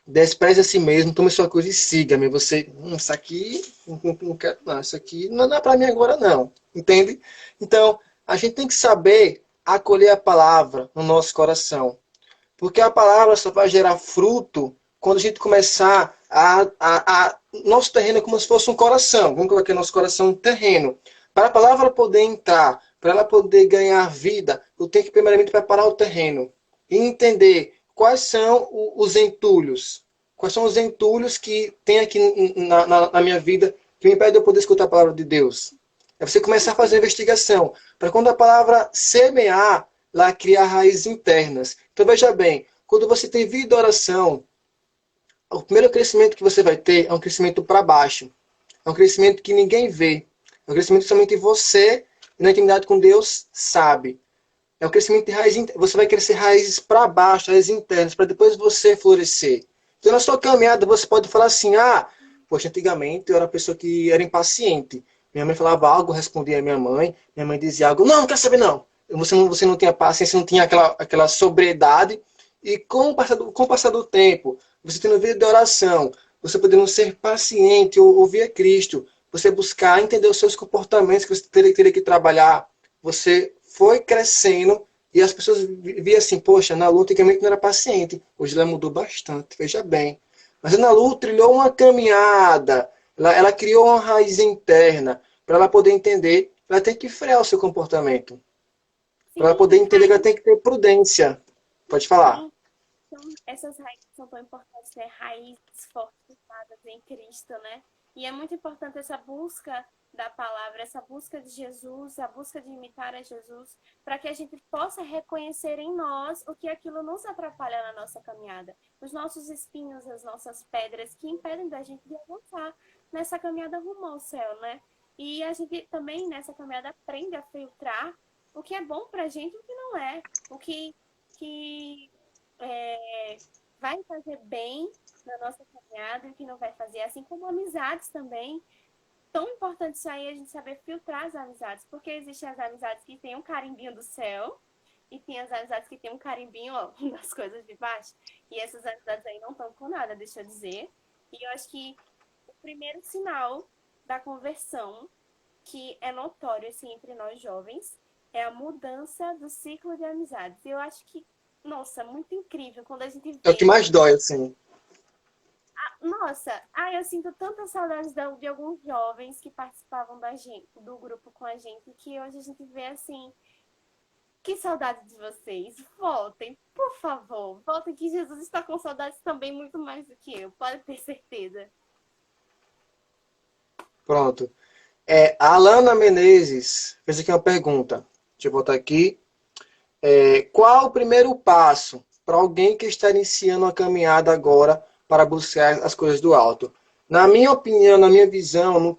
[SPEAKER 2] despreze a si mesmo, tome sua coisa e siga-me. Você, isso aqui, não quero, não, isso aqui não é para mim agora não. Entende? Então, a gente tem que saber acolher a palavra no nosso coração. Porque a palavra só vai gerar fruto quando a gente começar nosso terreno é como se fosse um coração. Vamos colocar nosso coração um terreno. Para a palavra poder entrar, para ela poder ganhar vida, eu tenho que primeiramente preparar o terreno. E entender quais são os entulhos. Quais são os entulhos que tem aqui na minha vida que me impede de eu poder escutar a palavra de Deus. É você começar a fazer a investigação. Para quando a palavra semear, lá criar raízes internas. Então veja bem, quando você tem vida e oração, o primeiro crescimento que você vai ter é um crescimento para baixo. É um crescimento que ninguém vê. É um crescimento que somente você, na intimidade com Deus, sabe. É um crescimento de raiz. Você vai crescer raízes para baixo, raízes internas, para depois você florescer. Então na sua caminhada você pode falar assim, poxa, antigamente eu era uma pessoa que era impaciente. Minha mãe falava algo, eu respondia a minha mãe dizia algo, não quer saber não. Você não tinha paciência, não tinha aquela sobriedade. E com o passar do tempo, você tendo vida de oração, você podendo ser paciente, ouvir a Cristo, você buscar entender os seus comportamentos que você teria que trabalhar, você foi crescendo e as pessoas viam assim, poxa, a Ana Lu antigamente não era paciente, hoje ela mudou bastante, veja bem. Mas a Ana Lu trilhou uma caminhada, ela criou uma raiz interna, para ela poder entender, ela tem que frear o seu comportamento. Para ela
[SPEAKER 1] Sim,
[SPEAKER 2] poder entender, ela tem que ter prudência. Pode falar.
[SPEAKER 1] sim. Então, essas raízes são tão importantes, né? Raízes fortificadas em Cristo, né? E é muito importante essa busca da palavra, essa busca de Jesus, a busca de imitar a Jesus, para que a gente possa reconhecer em nós o que aquilo nos atrapalha na nossa caminhada. Os nossos espinhos, as nossas pedras que impedem da gente de avançar nessa caminhada rumo ao céu, né? E a gente também, nessa caminhada, aprende a filtrar o que é bom pra gente e o que não é. O que vai fazer bem na nossa caminhada e o que não vai fazer. Assim como amizades também. Tão importante isso aí a gente saber filtrar as amizades. Porque existem as amizades que têm um carimbinho do céu e tem as amizades que têm um carimbinho, ó, das coisas de baixo. E essas amizades aí não estão com nada, deixa eu dizer. E eu acho que o primeiro sinal da conversão, que é notório assim, entre nós jovens, é a mudança do ciclo de amizades. E eu acho que, nossa, muito incrível quando a gente
[SPEAKER 2] É o que
[SPEAKER 1] vê.
[SPEAKER 2] mais dói, assim.
[SPEAKER 1] Nossa, eu sinto tantas saudades de alguns jovens que participavam da gente, do grupo com a gente, que hoje a gente vê assim, que saudade de vocês. Voltem, por favor. Voltem que Jesus está com saudades também muito mais do que eu, pode ter certeza.
[SPEAKER 2] Pronto. A Alana Menezes fez aqui uma pergunta. Deixa eu voltar aqui. Qual o primeiro passo para alguém que está iniciando a caminhada agora para buscar as coisas do alto? Na minha opinião, na minha visão,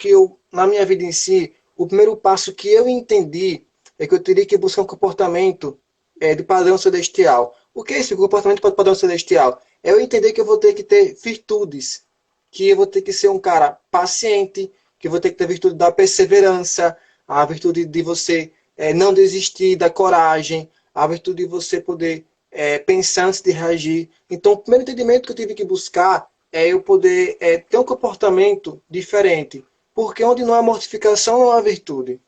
[SPEAKER 2] na minha vida em si, o primeiro passo que eu entendi é que eu teria que buscar um comportamento de padrão celestial. O que é esse comportamento de padrão celestial? É eu entender que eu vou ter que ter virtudes, que eu vou ter que ser um cara paciente, que eu vou ter que ter a virtude da perseverança, a virtude de você não desistir, da coragem, a virtude de você poder pensar antes de reagir. Então, o primeiro entendimento que eu tive que buscar é eu poder ter um comportamento diferente. Porque onde não há mortificação, não há virtude.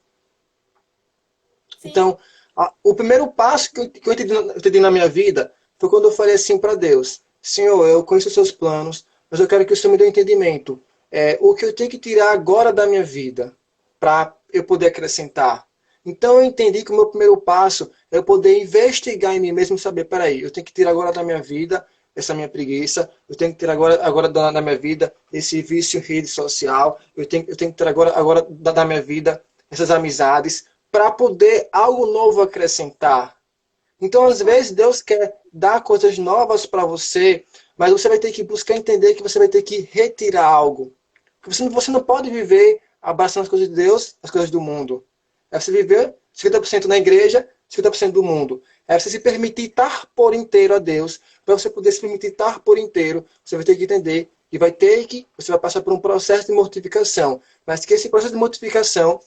[SPEAKER 1] Sim,
[SPEAKER 2] Então, o primeiro passo que eu entendi na minha vida foi quando eu falei assim para Deus: Senhor, eu conheço os seus planos, mas eu quero que o Senhor me dê um entendimento. O que eu tenho que tirar agora da minha vida para eu poder acrescentar. Então eu entendi que o meu primeiro passo é eu poder investigar em mim mesmo e saber, peraí, eu tenho que tirar agora da minha vida essa minha preguiça, eu tenho que tirar agora da minha vida esse vício em rede social, eu tenho que tirar agora da minha vida essas amizades, para poder algo novo acrescentar. Então,
[SPEAKER 1] e
[SPEAKER 2] às
[SPEAKER 1] quando
[SPEAKER 2] vezes, Deus quer dar coisas novas para você, mas você vai ter que buscar entender que você vai ter que retirar algo. Você não pode viver abraçando as coisas de Deus, as coisas do mundo. É você viver 50% na igreja, 50% do mundo. É você se permitir estar por inteiro a Deus. Para você poder se permitir estar por inteiro, você vai ter que entender que você vai passar por um processo de mortificação. Mas que esse processo de mortificação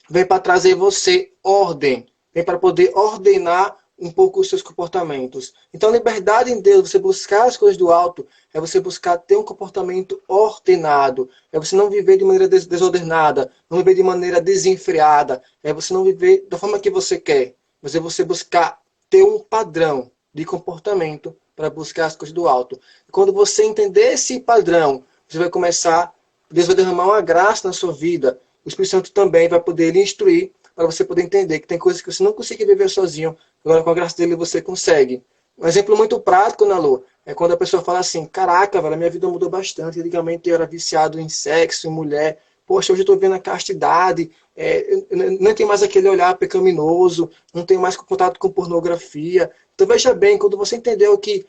[SPEAKER 2] vem para trazer você ordem, vem para poder ordenar um pouco os seus comportamentos. Então, liberdade em Deus, você buscar as coisas do alto, é você buscar ter um comportamento ordenado, é você não viver de maneira desordenada, não viver de maneira desenfreada, é você não viver da forma que você quer, mas é você buscar ter um padrão de comportamento para buscar as coisas do alto. Quando você entender esse padrão, você vai começar, Deus vai derramar uma graça na sua vida, o Espírito Santo também vai poder lhe instruir para você poder entender que tem coisas que você não consegue viver sozinho, agora com a graça dele você consegue. Um exemplo muito prático, Nalu, é quando a pessoa fala assim, caraca, velho, a minha vida mudou bastante, antigamente eu era viciado em sexo, em mulher, poxa, hoje eu estou vendo a castidade, eu não tenho mais aquele olhar pecaminoso, não tenho mais contato com pornografia. Então veja bem, quando você entendeu que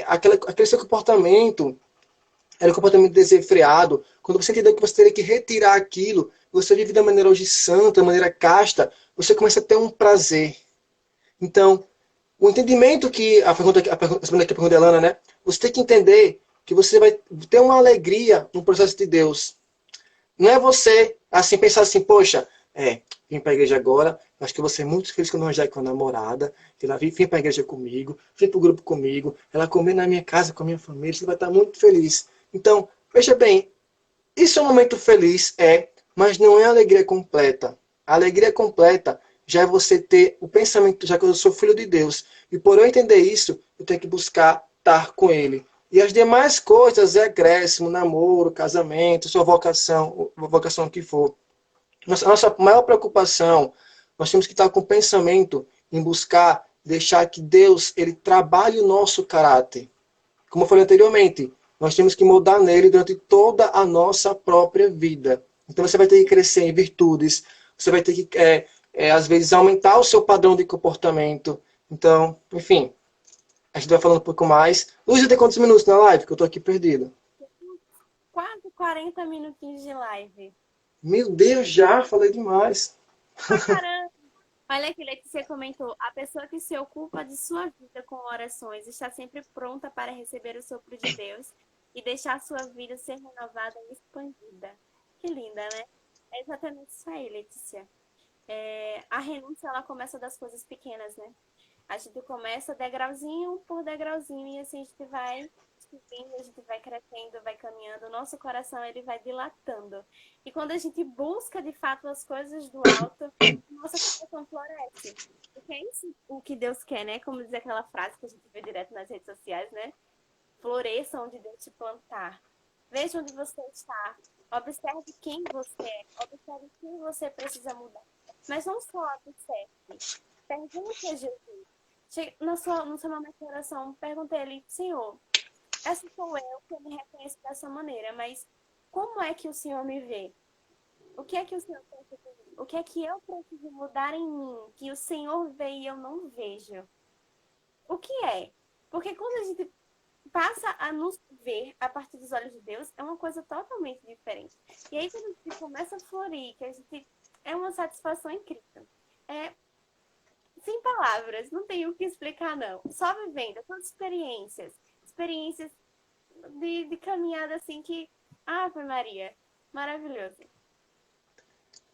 [SPEAKER 2] aquele seu comportamento era um comportamento desenfreado, quando você entendeu que você teria que retirar aquilo, você vive da maneira hoje santa, da maneira casta, você começa a ter um prazer. Então, o entendimento que a segunda pergunta da Elana, né? Você tem que entender que você vai ter uma alegria no processo de Deus. Não é você assim pensar assim, poxa, vim para a igreja agora, acho que eu vou ser muito feliz quando eu arranjar com a namorada, ela vem para a igreja comigo, vem para o grupo comigo, ela comer na minha casa com a minha família, você vai estar muito feliz. Então, veja bem, isso é um momento feliz, mas não é a alegria completa. A alegria completa já é você ter o pensamento, já que eu sou filho de Deus. E por eu entender isso, eu tenho que buscar estar com Ele. E as demais coisas é acréscimo, namoro, casamento, sua vocação que for. Nossa maior preocupação, nós temos que estar com o pensamento em buscar deixar que Deus ele trabalhe o nosso caráter. Como eu falei anteriormente, nós temos que moldar nele durante toda a nossa própria vida. Então você vai ter que crescer em virtudes, você vai ter que, às vezes, aumentar o seu padrão de comportamento. Então, enfim, a gente vai falando um pouco mais. Luísa, tem quantos minutos na live? Que eu tô aqui perdido.
[SPEAKER 1] quase 40 minutinhos de live.
[SPEAKER 2] Meu Deus, já falei demais.
[SPEAKER 1] Pra caramba! Olha aqui, Letícia comentou, a pessoa que se ocupa de sua vida com orações está sempre pronta para receber o sopro de Deus e deixar sua vida ser renovada e expandida. Que linda, né? É exatamente isso aí, Letícia. A renúncia, ela começa das coisas pequenas, né? A gente começa degrauzinho por degrauzinho e assim a gente vai subindo, a gente vai crescendo, vai caminhando, o nosso coração ele vai dilatando. E quando a gente busca de fato as coisas do alto, nossa coração floresce. Porque é isso o que Deus quer, né? Como diz aquela frase que a gente vê direto nas redes sociais, né? Floresça onde Deus te plantar. Veja onde você está. Observe quem você é. Observe quem você precisa mudar. Mas não só observe. Pergunte a Jesus. No seu momento de oração, perguntei a ele, Senhor, essa sou eu que eu me reconheço dessa maneira, mas como é que o Senhor me vê? O que é que o Senhor pensa de mim? O que é que eu preciso mudar em mim, que o Senhor vê e eu não vejo? O que é? Porque quando a gente passa a nos ver a partir dos olhos de Deus, é uma coisa totalmente diferente. E aí, quando a gente começa a florir, que a gente é uma satisfação incrível. É sem palavras, não tenho o que explicar, não. Só vivendo, são experiências de caminhada assim que. Ave Maria, maravilhoso.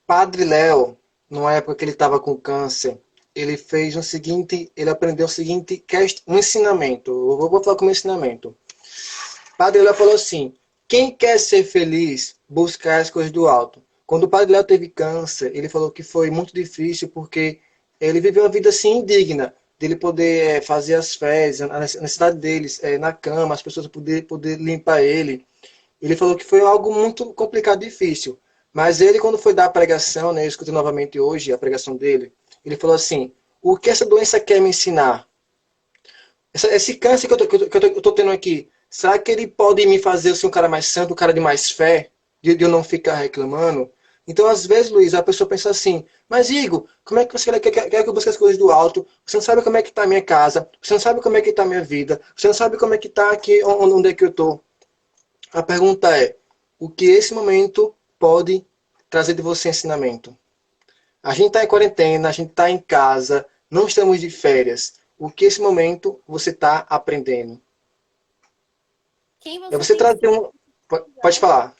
[SPEAKER 2] Padre Léo, numa época que ele estava com câncer, ele fez o seguinte, ele aprendeu o seguinte, um ensinamento. Eu vou falar como ensinamento. Padre Léo falou assim: quem quer ser feliz, buscar as coisas do alto. Quando o Padre Léo teve câncer, ele falou que foi muito difícil porque ele viveu uma vida assim indigna, dele poder fazer as fezes, a necessidade deles, na cama, as pessoas poder limpar ele. Ele falou que foi algo muito complicado e difícil. Mas ele, quando foi dar a pregação, né, eu escutei novamente hoje a pregação dele, ele falou assim: o que essa doença quer me ensinar? Esse câncer que eu tô tendo aqui, será que ele pode me fazer ser um cara mais santo, um cara de mais fé, de eu não ficar reclamando? Então, às vezes, Luiz, a pessoa pensa assim: mas Igor, como é que você quer que eu busque as coisas do alto? Você não sabe como é que está a minha casa, você não sabe como é que está a minha vida, você não sabe como é que está aqui onde é que eu estou. A pergunta é: o que esse momento pode trazer de você ensinamento? A gente está em quarentena, a gente está em casa, não estamos de férias. O que esse momento você está aprendendo?
[SPEAKER 1] Quem
[SPEAKER 2] É
[SPEAKER 1] você
[SPEAKER 2] você
[SPEAKER 1] tem
[SPEAKER 2] trazer
[SPEAKER 1] sido,
[SPEAKER 2] um. Pode
[SPEAKER 1] né?
[SPEAKER 2] falar.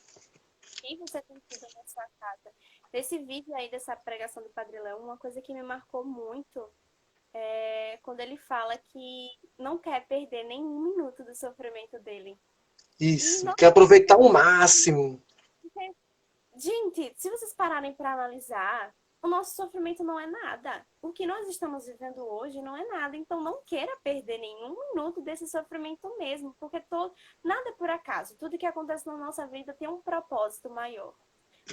[SPEAKER 1] Quem você tem sido na sua casa? Desse vídeo aí, dessa pregação do Padre Léo, uma coisa que me marcou muito é quando ele fala que não quer perder nenhum minuto do sofrimento dele. E,
[SPEAKER 2] Isso.
[SPEAKER 1] nossa,
[SPEAKER 2] Quer aproveitar o máximo.
[SPEAKER 1] gente, se vocês pararem para analisar, o nosso sofrimento não é nada. O que nós estamos vivendo hoje não é nada. Então, não queira perder nenhum minuto desse sofrimento mesmo, porque nada é por acaso. Tudo que acontece na nossa vida tem um propósito maior.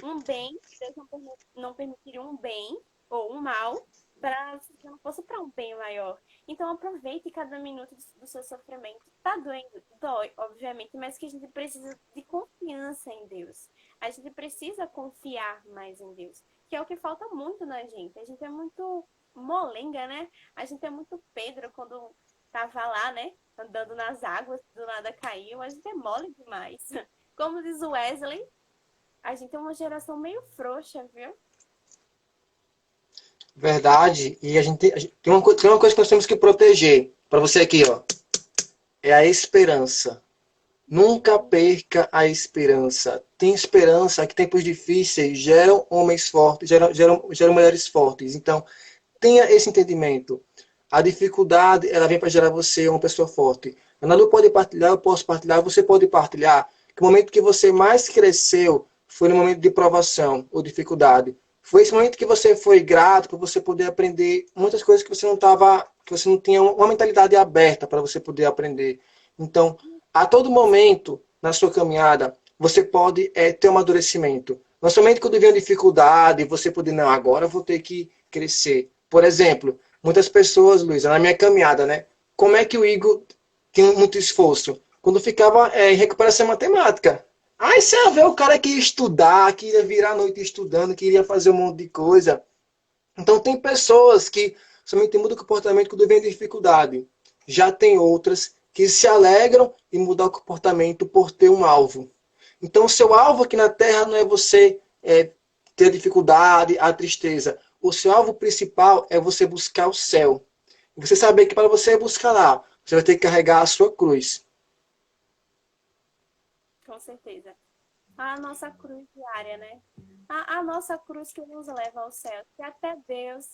[SPEAKER 1] Um bem, Deus não permitiria um bem ou um mal para se não fosse para um bem maior. Então aproveite cada minuto do seu sofrimento. Tá doendo? Dói, obviamente, mas que a gente precisa de confiança em Deus. A gente precisa confiar mais em Deus, que é o que falta muito na gente. A gente é muito molenga, né? A gente é muito Pedro quando tava lá, né? Andando nas águas, do nada caiu. A gente é mole demais. Como diz o Wesley, a gente é uma geração meio frouxa, viu?
[SPEAKER 2] Verdade. E tem uma coisa que nós temos que proteger. Para você aqui, ó. É a esperança. Nunca perca a esperança. Tem esperança que tempos difíceis geram homens fortes, geram mulheres fortes. Então, tenha esse entendimento. A dificuldade, ela vem para gerar você uma pessoa forte. A Nalu pode partilhar, eu posso partilhar, você pode partilhar. Que o momento que você mais cresceu foi no momento de provação ou dificuldade. Foi esse momento que você foi grato para você poder aprender muitas coisas que você não estava, que você não tinha uma mentalidade aberta para você poder aprender. Então, a todo momento na sua caminhada, você pode ter um amadurecimento. Não somente quando vem uma dificuldade, você poder, não, agora eu vou ter que crescer. Por exemplo, muitas pessoas, Luísa, na minha caminhada, né? Como é que o Igor tinha muito esforço? Quando ficava em recuperação matemática. Aí você vê o cara que ia estudar, que ia virar a noite estudando, que iria fazer um monte de coisa. Então tem pessoas que somente mudam o comportamento quando vem dificuldade. Já tem outras que se alegram e mudam o comportamento por ter um alvo. Então o seu alvo aqui na Terra não é você ter a dificuldade, a tristeza. o seu alvo principal é você buscar o céu. E você saber que para você buscar lá, você vai ter que carregar a sua cruz.
[SPEAKER 1] Com certeza. A nossa cruz diária, né? A nossa cruz que nos leva ao céu. Que até Deus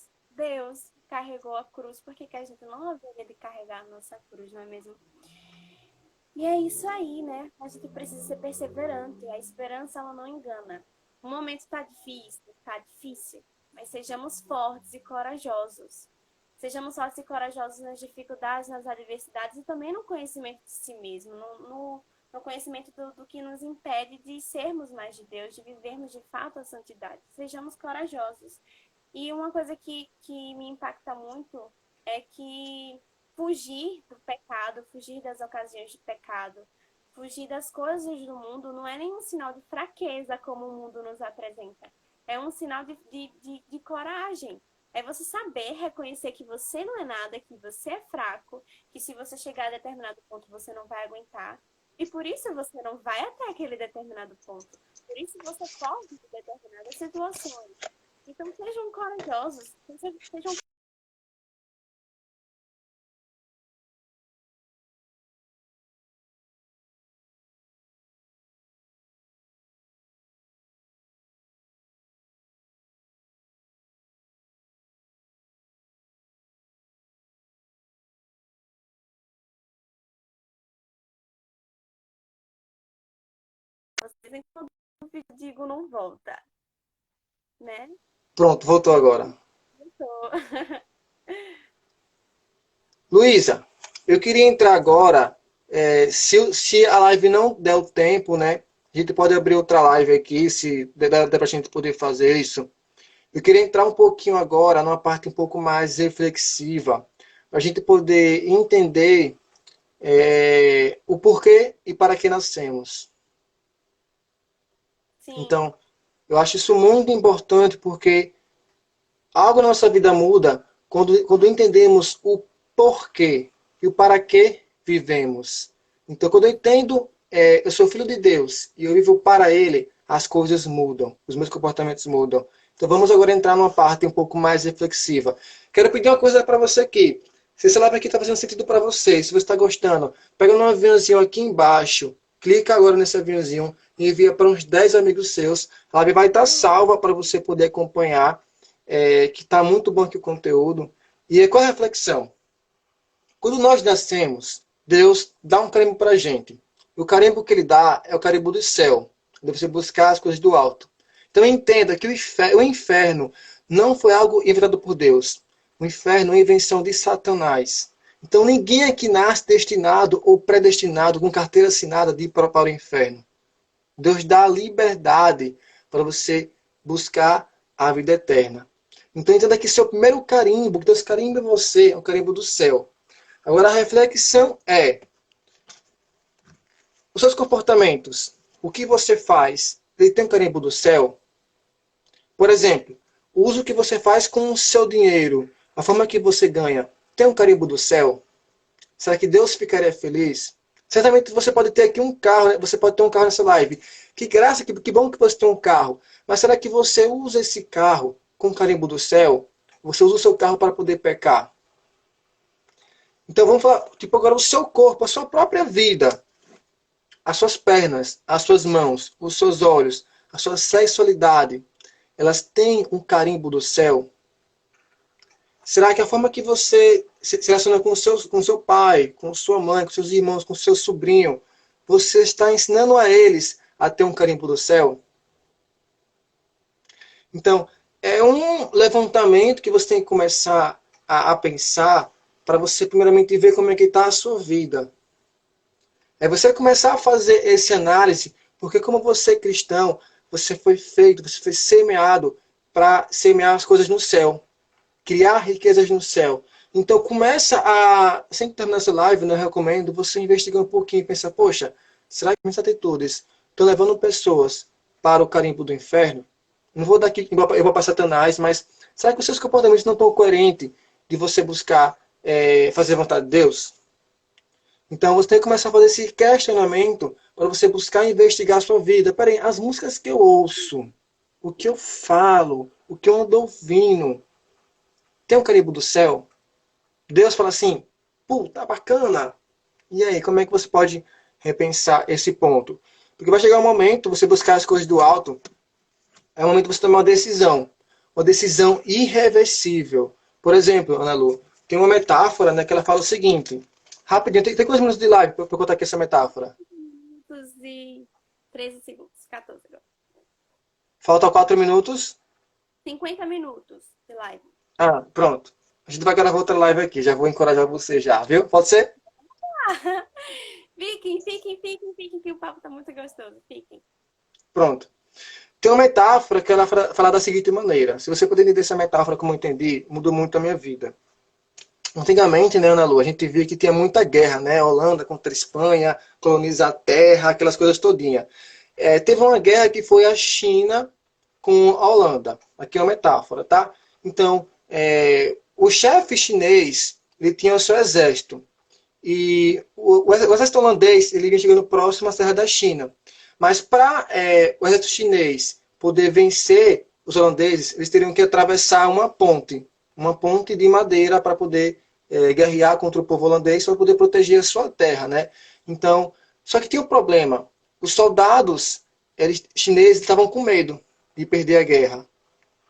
[SPEAKER 1] carregou a cruz, por que que a gente não haveria de carregar a nossa cruz, não é mesmo? E é isso aí, né? A gente precisa ser perseverante. A esperança, ela não engana. O momento tá difícil, mas sejamos fortes e corajosos. Sejamos fortes e corajosos nas dificuldades, nas adversidades e também no conhecimento de si mesmo, no conhecimento do que nos impede de sermos mais de Deus, de vivermos de fato a santidade. Sejamos corajosos. E uma coisa que me impacta muito é que fugir do pecado, fugir das ocasiões de pecado, fugir das coisas do mundo não é nenhum sinal de fraqueza como o mundo nos apresenta. É um sinal de coragem. É você saber reconhecer que você não é nada, que você é fraco, que se você chegar a determinado ponto você não vai aguentar. E por isso você não vai até aquele determinado ponto. Por isso você foge de determinadas situações. Então sejam corajosos, sejam vocês, então o digo não volta, né?
[SPEAKER 2] Pronto, voltou agora.
[SPEAKER 1] Então,
[SPEAKER 2] Luísa, eu queria entrar agora. Se a live não der o tempo, né? A gente pode abrir outra live aqui, se der para a gente poder fazer isso. Eu queria entrar um pouquinho agora numa parte um pouco mais reflexiva, para a gente poder entender o porquê e para que nascemos.
[SPEAKER 1] sim,
[SPEAKER 2] Então, eu acho isso muito importante porque algo na nossa vida muda quando entendemos o porquê e o para que vivemos. Então, quando eu entendo, eu sou filho de Deus e eu vivo para Ele, as coisas mudam, os meus comportamentos mudam. Então, vamos agora entrar numa parte um pouco mais reflexiva. Quero pedir uma coisa para você aqui. Se essa live aqui está fazendo sentido para você, se você está gostando, pega no aviãozinho aqui embaixo, clica agora nesse aviãozinho e envia para uns 10 amigos seus. A live vai estar salva para você poder acompanhar, que está muito bom aqui o conteúdo. E qual é a reflexão? Quando nós nascemos, Deus dá um carimbo para a gente. E o carimbo que Ele dá é o carimbo do céu, de você buscar as coisas do alto. Então entenda que o inferno não foi algo inventado por Deus. O inferno é uma invenção de Satanás. Então ninguém aqui nasce destinado ou predestinado com carteira assinada de ir para o inferno. Deus dá a liberdade para você buscar a vida eterna. Então entenda que seu primeiro carimbo, que Deus carimba em você, é o carimbo do céu. Agora a reflexão é: os seus comportamentos, o que você faz, ele tem um carimbo do céu? Por exemplo, o uso que você faz com o seu dinheiro, a forma que você ganha, tem um carimbo do céu? Será que Deus ficaria feliz? Certamente você pode ter aqui um carro, né? Você pode ter um carro nessa live. Que graça, que bom que você tem um carro. Mas será que você usa esse carro com carimbo do céu? Você usa o seu carro para poder pecar? Então vamos falar, tipo, agora o seu corpo, a sua própria vida, as suas pernas, as suas mãos, os seus olhos, a sua sexualidade, elas têm um carimbo do céu? Será que a forma que você se relaciona com seu pai, com sua mãe, com seus irmãos, com seu sobrinho, você está ensinando a eles a ter um carimbo do céu? Então, é um levantamento que você tem que começar a pensar para você primeiramente ver como é que está a sua vida. É você começar a fazer essa análise, porque como você é cristão, você foi feito, você foi semeado para semear as coisas no céu, criar riquezas no céu. Então começa a, sempre terminar essa live, né, eu recomendo você investigar um pouquinho e pensar, poxa, será que minhas atitudes estão levando pessoas para o carimbo do inferno? Não vou dar aqui, eu vou para Satanás, mas será que os seus comportamentos não estão coerentes de você buscar fazer a vontade de Deus? Então você tem que começar a fazer esse questionamento para você buscar investigar a sua vida. Peraí, as músicas que eu ouço, o que eu falo, o que eu ando ouvindo, tem um carimbo do céu? Deus fala assim, pô, tá bacana. E aí, como é que você pode repensar esse ponto? Porque vai chegar um momento, você buscar as coisas do alto, é o momento de você tomar uma decisão irreversível. Por exemplo, Ana Lu, tem uma metáfora, né, que ela fala o seguinte, rapidinho, tem quantos minutos de live para eu contar aqui essa metáfora?
[SPEAKER 1] Minutos e 13 segundos, 14 agora.
[SPEAKER 2] Faltam 4 minutos.
[SPEAKER 1] 50 minutos de live.
[SPEAKER 2] Ah, pronto. A gente vai gravar outra live aqui, já vou encorajar você já, viu? Pode ser?
[SPEAKER 1] Fiquem, que o papo tá muito gostoso. Fiquem.
[SPEAKER 2] Pronto. Tem uma metáfora que ela fala da seguinte maneira. Se você puder entender essa metáfora como eu entendi, mudou muito a minha vida. Antigamente, né, Ana Lu, a gente via que tinha muita guerra, né? Holanda contra a Espanha, colonizar a terra, aquelas coisas todinhas. Teve uma guerra que foi a China com a Holanda. Aqui é uma metáfora, tá? Então, o chefe chinês, ele tinha o seu exército. E o exército holandês, ele vinha chegando próximo à terra da China. Mas para o exército chinês poder vencer os holandeses, eles teriam que atravessar uma ponte de madeira para poder guerrear contra o povo holandês, para poder proteger a sua terra, né? Então, só que tinha um problema. Os soldados chineses estavam com medo de perder a guerra.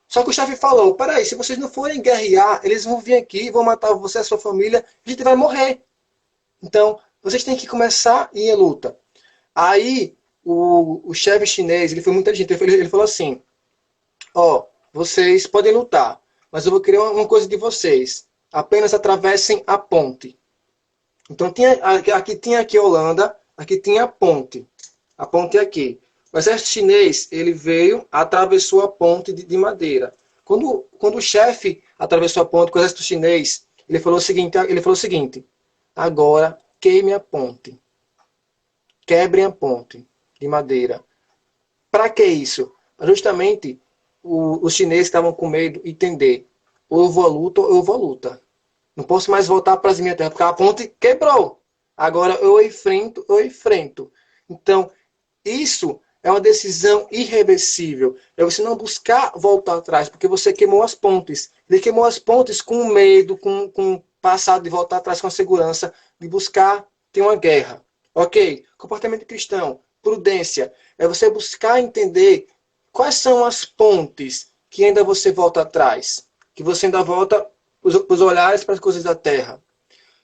[SPEAKER 2] Só que o chefe falou, peraí, se vocês não forem guerrear, eles vão vir aqui, vão matar você e a sua família, a gente vai morrer. Então, vocês têm que começar a ir à luta. Aí, o chefe chinês, ele foi muito inteligente, ele falou assim, vocês podem lutar, mas eu vou querer uma coisa de vocês. Apenas atravessem a ponte. Então, aqui tinha aqui a Holanda, aqui tinha a ponte. A ponte é aqui. O exército chinês, ele veio, atravessou a ponte de madeira. Quando o chefe atravessou a ponte com o exército chinês, ele falou o seguinte, agora queime a ponte. Quebrem a ponte de madeira. Para que isso? Justamente os chineses estavam com medo de entender. Ou eu vou à luta, ou eu vou à luta. Não posso mais voltar para as minhas terras, porque a ponte quebrou. Agora eu enfrento. Então, isso é uma decisão irreversível. É você não buscar voltar atrás, porque você queimou as pontes. Ele queimou as pontes com medo, com passado de voltar atrás com a segurança, de buscar ter uma guerra. Ok? Comportamento cristão, prudência. É você buscar entender quais são as pontes que ainda você volta atrás. Que você ainda volta os olhares para as coisas da terra.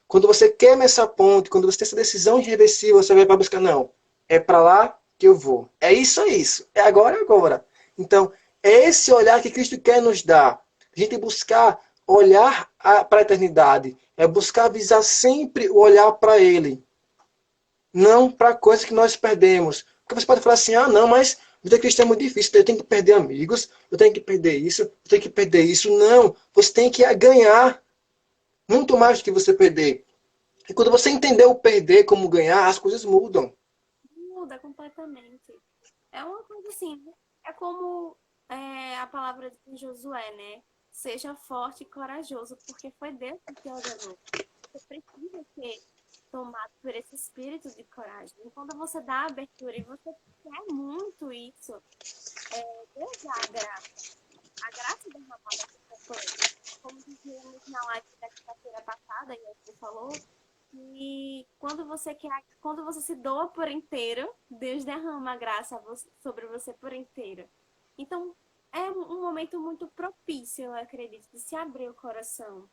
[SPEAKER 2] Quando você queima essa ponte, quando você tem essa decisão irreversível, você vai para buscar, não, é para lá que eu vou. É isso. É agora. Então, é esse olhar que Cristo quer nos dar. A gente buscar olhar para a eternidade. É buscar visar sempre o olhar para Ele. Não para coisas que nós perdemos. Porque você pode falar assim, não, mas vida cristã é muito difícil, eu tenho que perder amigos, eu tenho que perder isso, eu tenho que perder isso. Não, você tem que ganhar muito mais do que você perder. E quando você entender o perder como ganhar, as coisas mudam.
[SPEAKER 1] Muda completamente. É uma coisa assim, é como a palavra de Josué, né? Seja forte e corajoso, porque foi Deus que te ordenou. Você precisa ser tomado por esse espírito de coragem. E quando você dá abertura e você quer muito isso, Deus dá a graça. A graça derramada por pessoas. Como dizíamos na live da quinta-feira passada, e você falou, que quando você se doa por inteiro, Deus derrama a graça sobre você por inteiro. Então, é um momento muito propício, eu acredito, de se abrir o coração,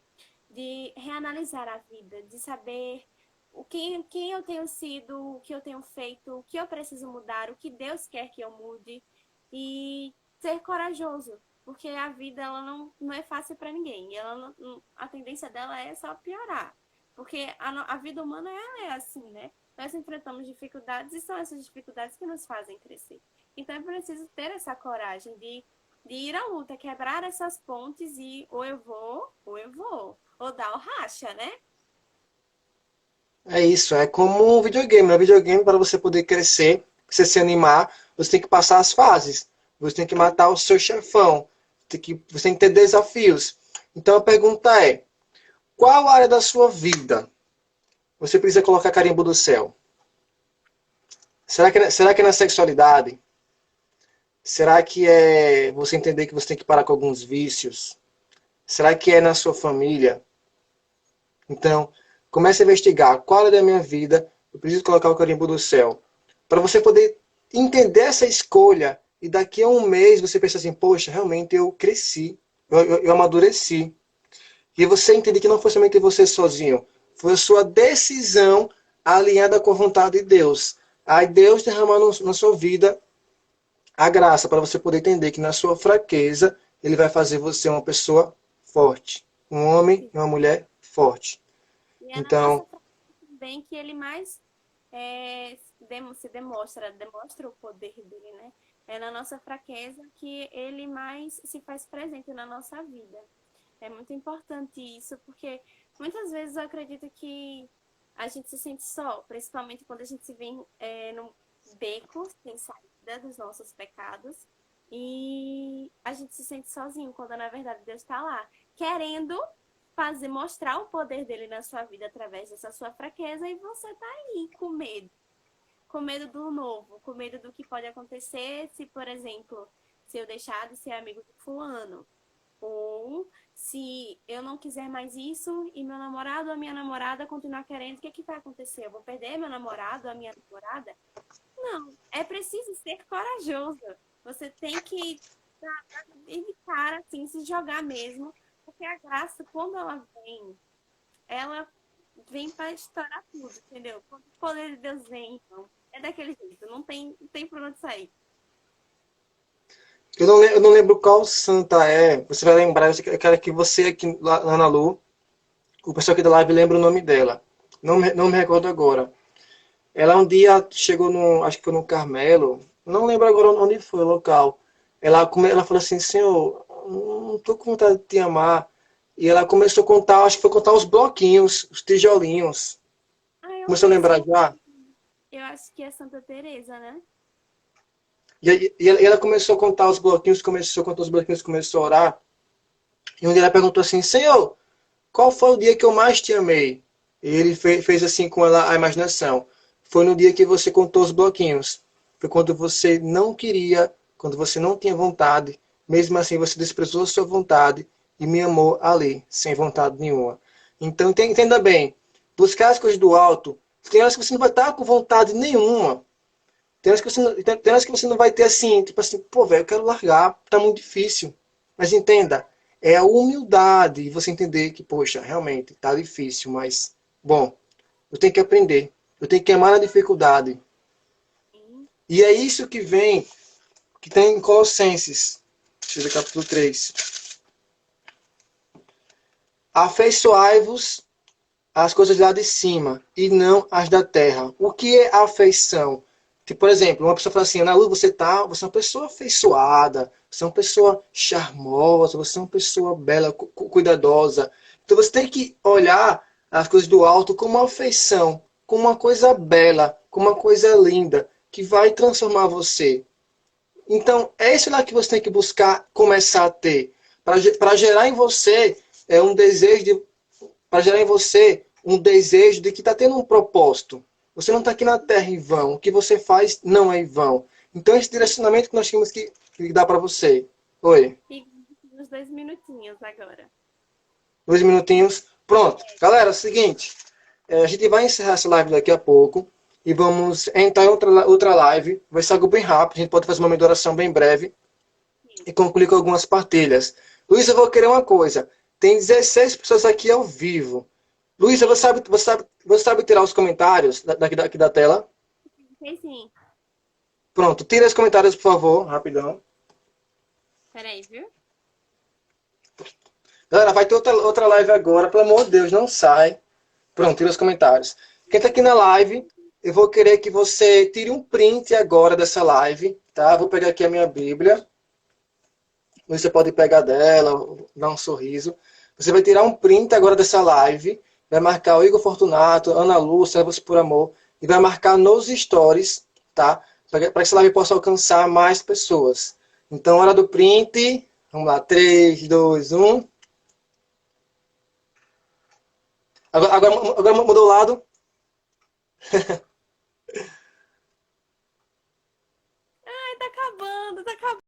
[SPEAKER 1] de reanalisar a vida, de saber quem eu tenho sido, o que eu tenho feito, o que eu preciso mudar, o que Deus quer que eu mude e ser corajoso, porque a vida ela não é fácil para ninguém. A tendência dela é só piorar, porque a vida humana ela é assim, né? Nós enfrentamos dificuldades e são essas dificuldades que nos fazem crescer. Então é preciso ter essa coragem de ir à luta, quebrar essas pontes e ou eu vou, ou dar o racha, né?
[SPEAKER 2] É isso, é como um videogame. No videogame, para você poder crescer, você se animar, você tem que passar as fases. Você tem que matar o seu chefão. Você tem que ter desafios. Então a pergunta é, qual área da sua vida você precisa colocar carimbo do céu? Será que é na sexualidade? Será que é você entender que você tem que parar com alguns vícios? Será que é na sua família? Então, comece a investigar qual é da minha vida, eu preciso colocar o carimbo do céu. Para você poder entender essa escolha e daqui a um mês você pensa assim, poxa, realmente eu cresci, eu amadureci. E você entender que não foi somente você sozinho, foi a sua decisão alinhada com a vontade de Deus. Aí Deus derramando na sua vida a graça para você poder entender que na sua fraqueza ele vai fazer você uma pessoa forte, um homem e uma mulher forte.
[SPEAKER 1] E é na nossa
[SPEAKER 2] Então,
[SPEAKER 1] fraqueza também que ele mais se demonstra o poder dele, né? É na nossa fraqueza que ele mais se faz presente na nossa vida. É muito importante isso, porque muitas vezes eu acredito que a gente se sente só, principalmente quando a gente se vê num beco sem saída dos nossos pecados. E a gente se sente sozinho, quando na verdade Deus está lá, querendo mostrar o poder dele na sua vida através dessa sua fraqueza, e você tá aí com medo do novo, com medo do que pode acontecer se, por exemplo, se eu deixar de ser amigo de fulano, ou se eu não quiser mais isso e meu namorado ou a minha namorada continuar querendo, o que vai acontecer? Eu vou perder meu namorado ou a minha namorada? Não, é preciso ser corajoso. Você tem que evitar, assim, se jogar mesmo, porque a graça, quando ela vem para estourar tudo, entendeu? Quando o poder de Deus vem, então, é daquele jeito, não tem por onde sair.
[SPEAKER 2] eu não lembro qual santa é, você vai lembrar, eu quero que você aqui, lá, Ana Lu, o pessoal aqui da live lembra o nome dela. Não me recordo agora. Ela um dia chegou no, acho que foi no Carmelo, não lembro agora onde foi o local. Ela falou assim, Senhor, não estou com vontade de te amar. E ela começou a contar, acho que foi contar os bloquinhos, os tijolinhos.
[SPEAKER 1] Ah, eu
[SPEAKER 2] Começou a lembrar
[SPEAKER 1] conheço,
[SPEAKER 2] já.
[SPEAKER 1] eu acho que é Santa Teresa, né?
[SPEAKER 2] E ela começou a contar os bloquinhos, começou a contar os bloquinhos, começou a orar. E um dia ela perguntou assim, Senhor, qual foi o dia que eu mais te amei? E ele fez assim com ela a imaginação. Foi no dia que você contou os bloquinhos. Foi quando você não queria, quando você não tinha vontade. Mesmo assim, você desprezou a sua vontade e me amou ali, sem vontade nenhuma. Então, entenda bem. Buscar as coisas do alto, tem horas que você não vai estar com vontade nenhuma. Tem horas que você não vai ter assim, tipo assim, pô, velho, eu quero largar, tá muito difícil. Mas entenda, é a humildade e você entender que, poxa, realmente tá difícil, mas, bom, eu tenho que aprender. Eu tenho que amar a dificuldade.
[SPEAKER 1] Sim.
[SPEAKER 2] E é isso que vem, que tem em Colossenses, deixa eu ver, capítulo 3. Afeiçoai-vos às coisas lá de cima e não às da terra. O que é afeição? Tipo, por exemplo, uma pessoa fala assim, Ana Lu, você é uma pessoa afeiçoada, você é uma pessoa charmosa, você é uma pessoa bela, cuidadosa. Então você tem que olhar as coisas do alto como uma afeição, como uma coisa bela, como uma coisa linda, que vai transformar você. Então, é isso lá que você tem que buscar começar a ter. Para gerar em você um desejo de para gerar em você um desejo de que está tendo um propósito. Você não está aqui na Terra em vão. O que você faz não é em vão. Então, esse direcionamento que nós temos que dar para você. Oi.
[SPEAKER 1] E uns 2 minutinhos agora.
[SPEAKER 2] 2 minutinhos. Pronto. Galera, é o seguinte. A gente vai encerrar essa live daqui a pouco. E vamos entrar em outra live. Vai ser algo bem rápido. A gente pode fazer uma oração bem breve. E concluir com algumas partilhas. Luiz, eu vou querer uma coisa. Tem 16 pessoas aqui ao vivo. Luísa, você sabe tirar os comentários daqui da tela?
[SPEAKER 1] Sei sim.
[SPEAKER 2] Pronto, tira os comentários, por favor, rapidão.
[SPEAKER 1] Peraí, viu?
[SPEAKER 2] Galera, vai ter outra live agora, pelo amor de Deus, não sai. Pronto, tira os comentários. Quem tá aqui na live, eu vou querer que você tire um print agora dessa live, tá? Vou pegar aqui a minha Bíblia. Você pode pegar dela, dar um sorriso. Você vai tirar um print agora dessa live, vai marcar o Igor Fortunato, Ana Lu, Servos por Amor, e vai marcar nos stories, tá? Para que essa live possa alcançar mais pessoas. Então, hora do print. Vamos lá, 3, 2, 1. Agora mudou o lado.
[SPEAKER 1] Ai, tá acabando. acabando, tá acabando.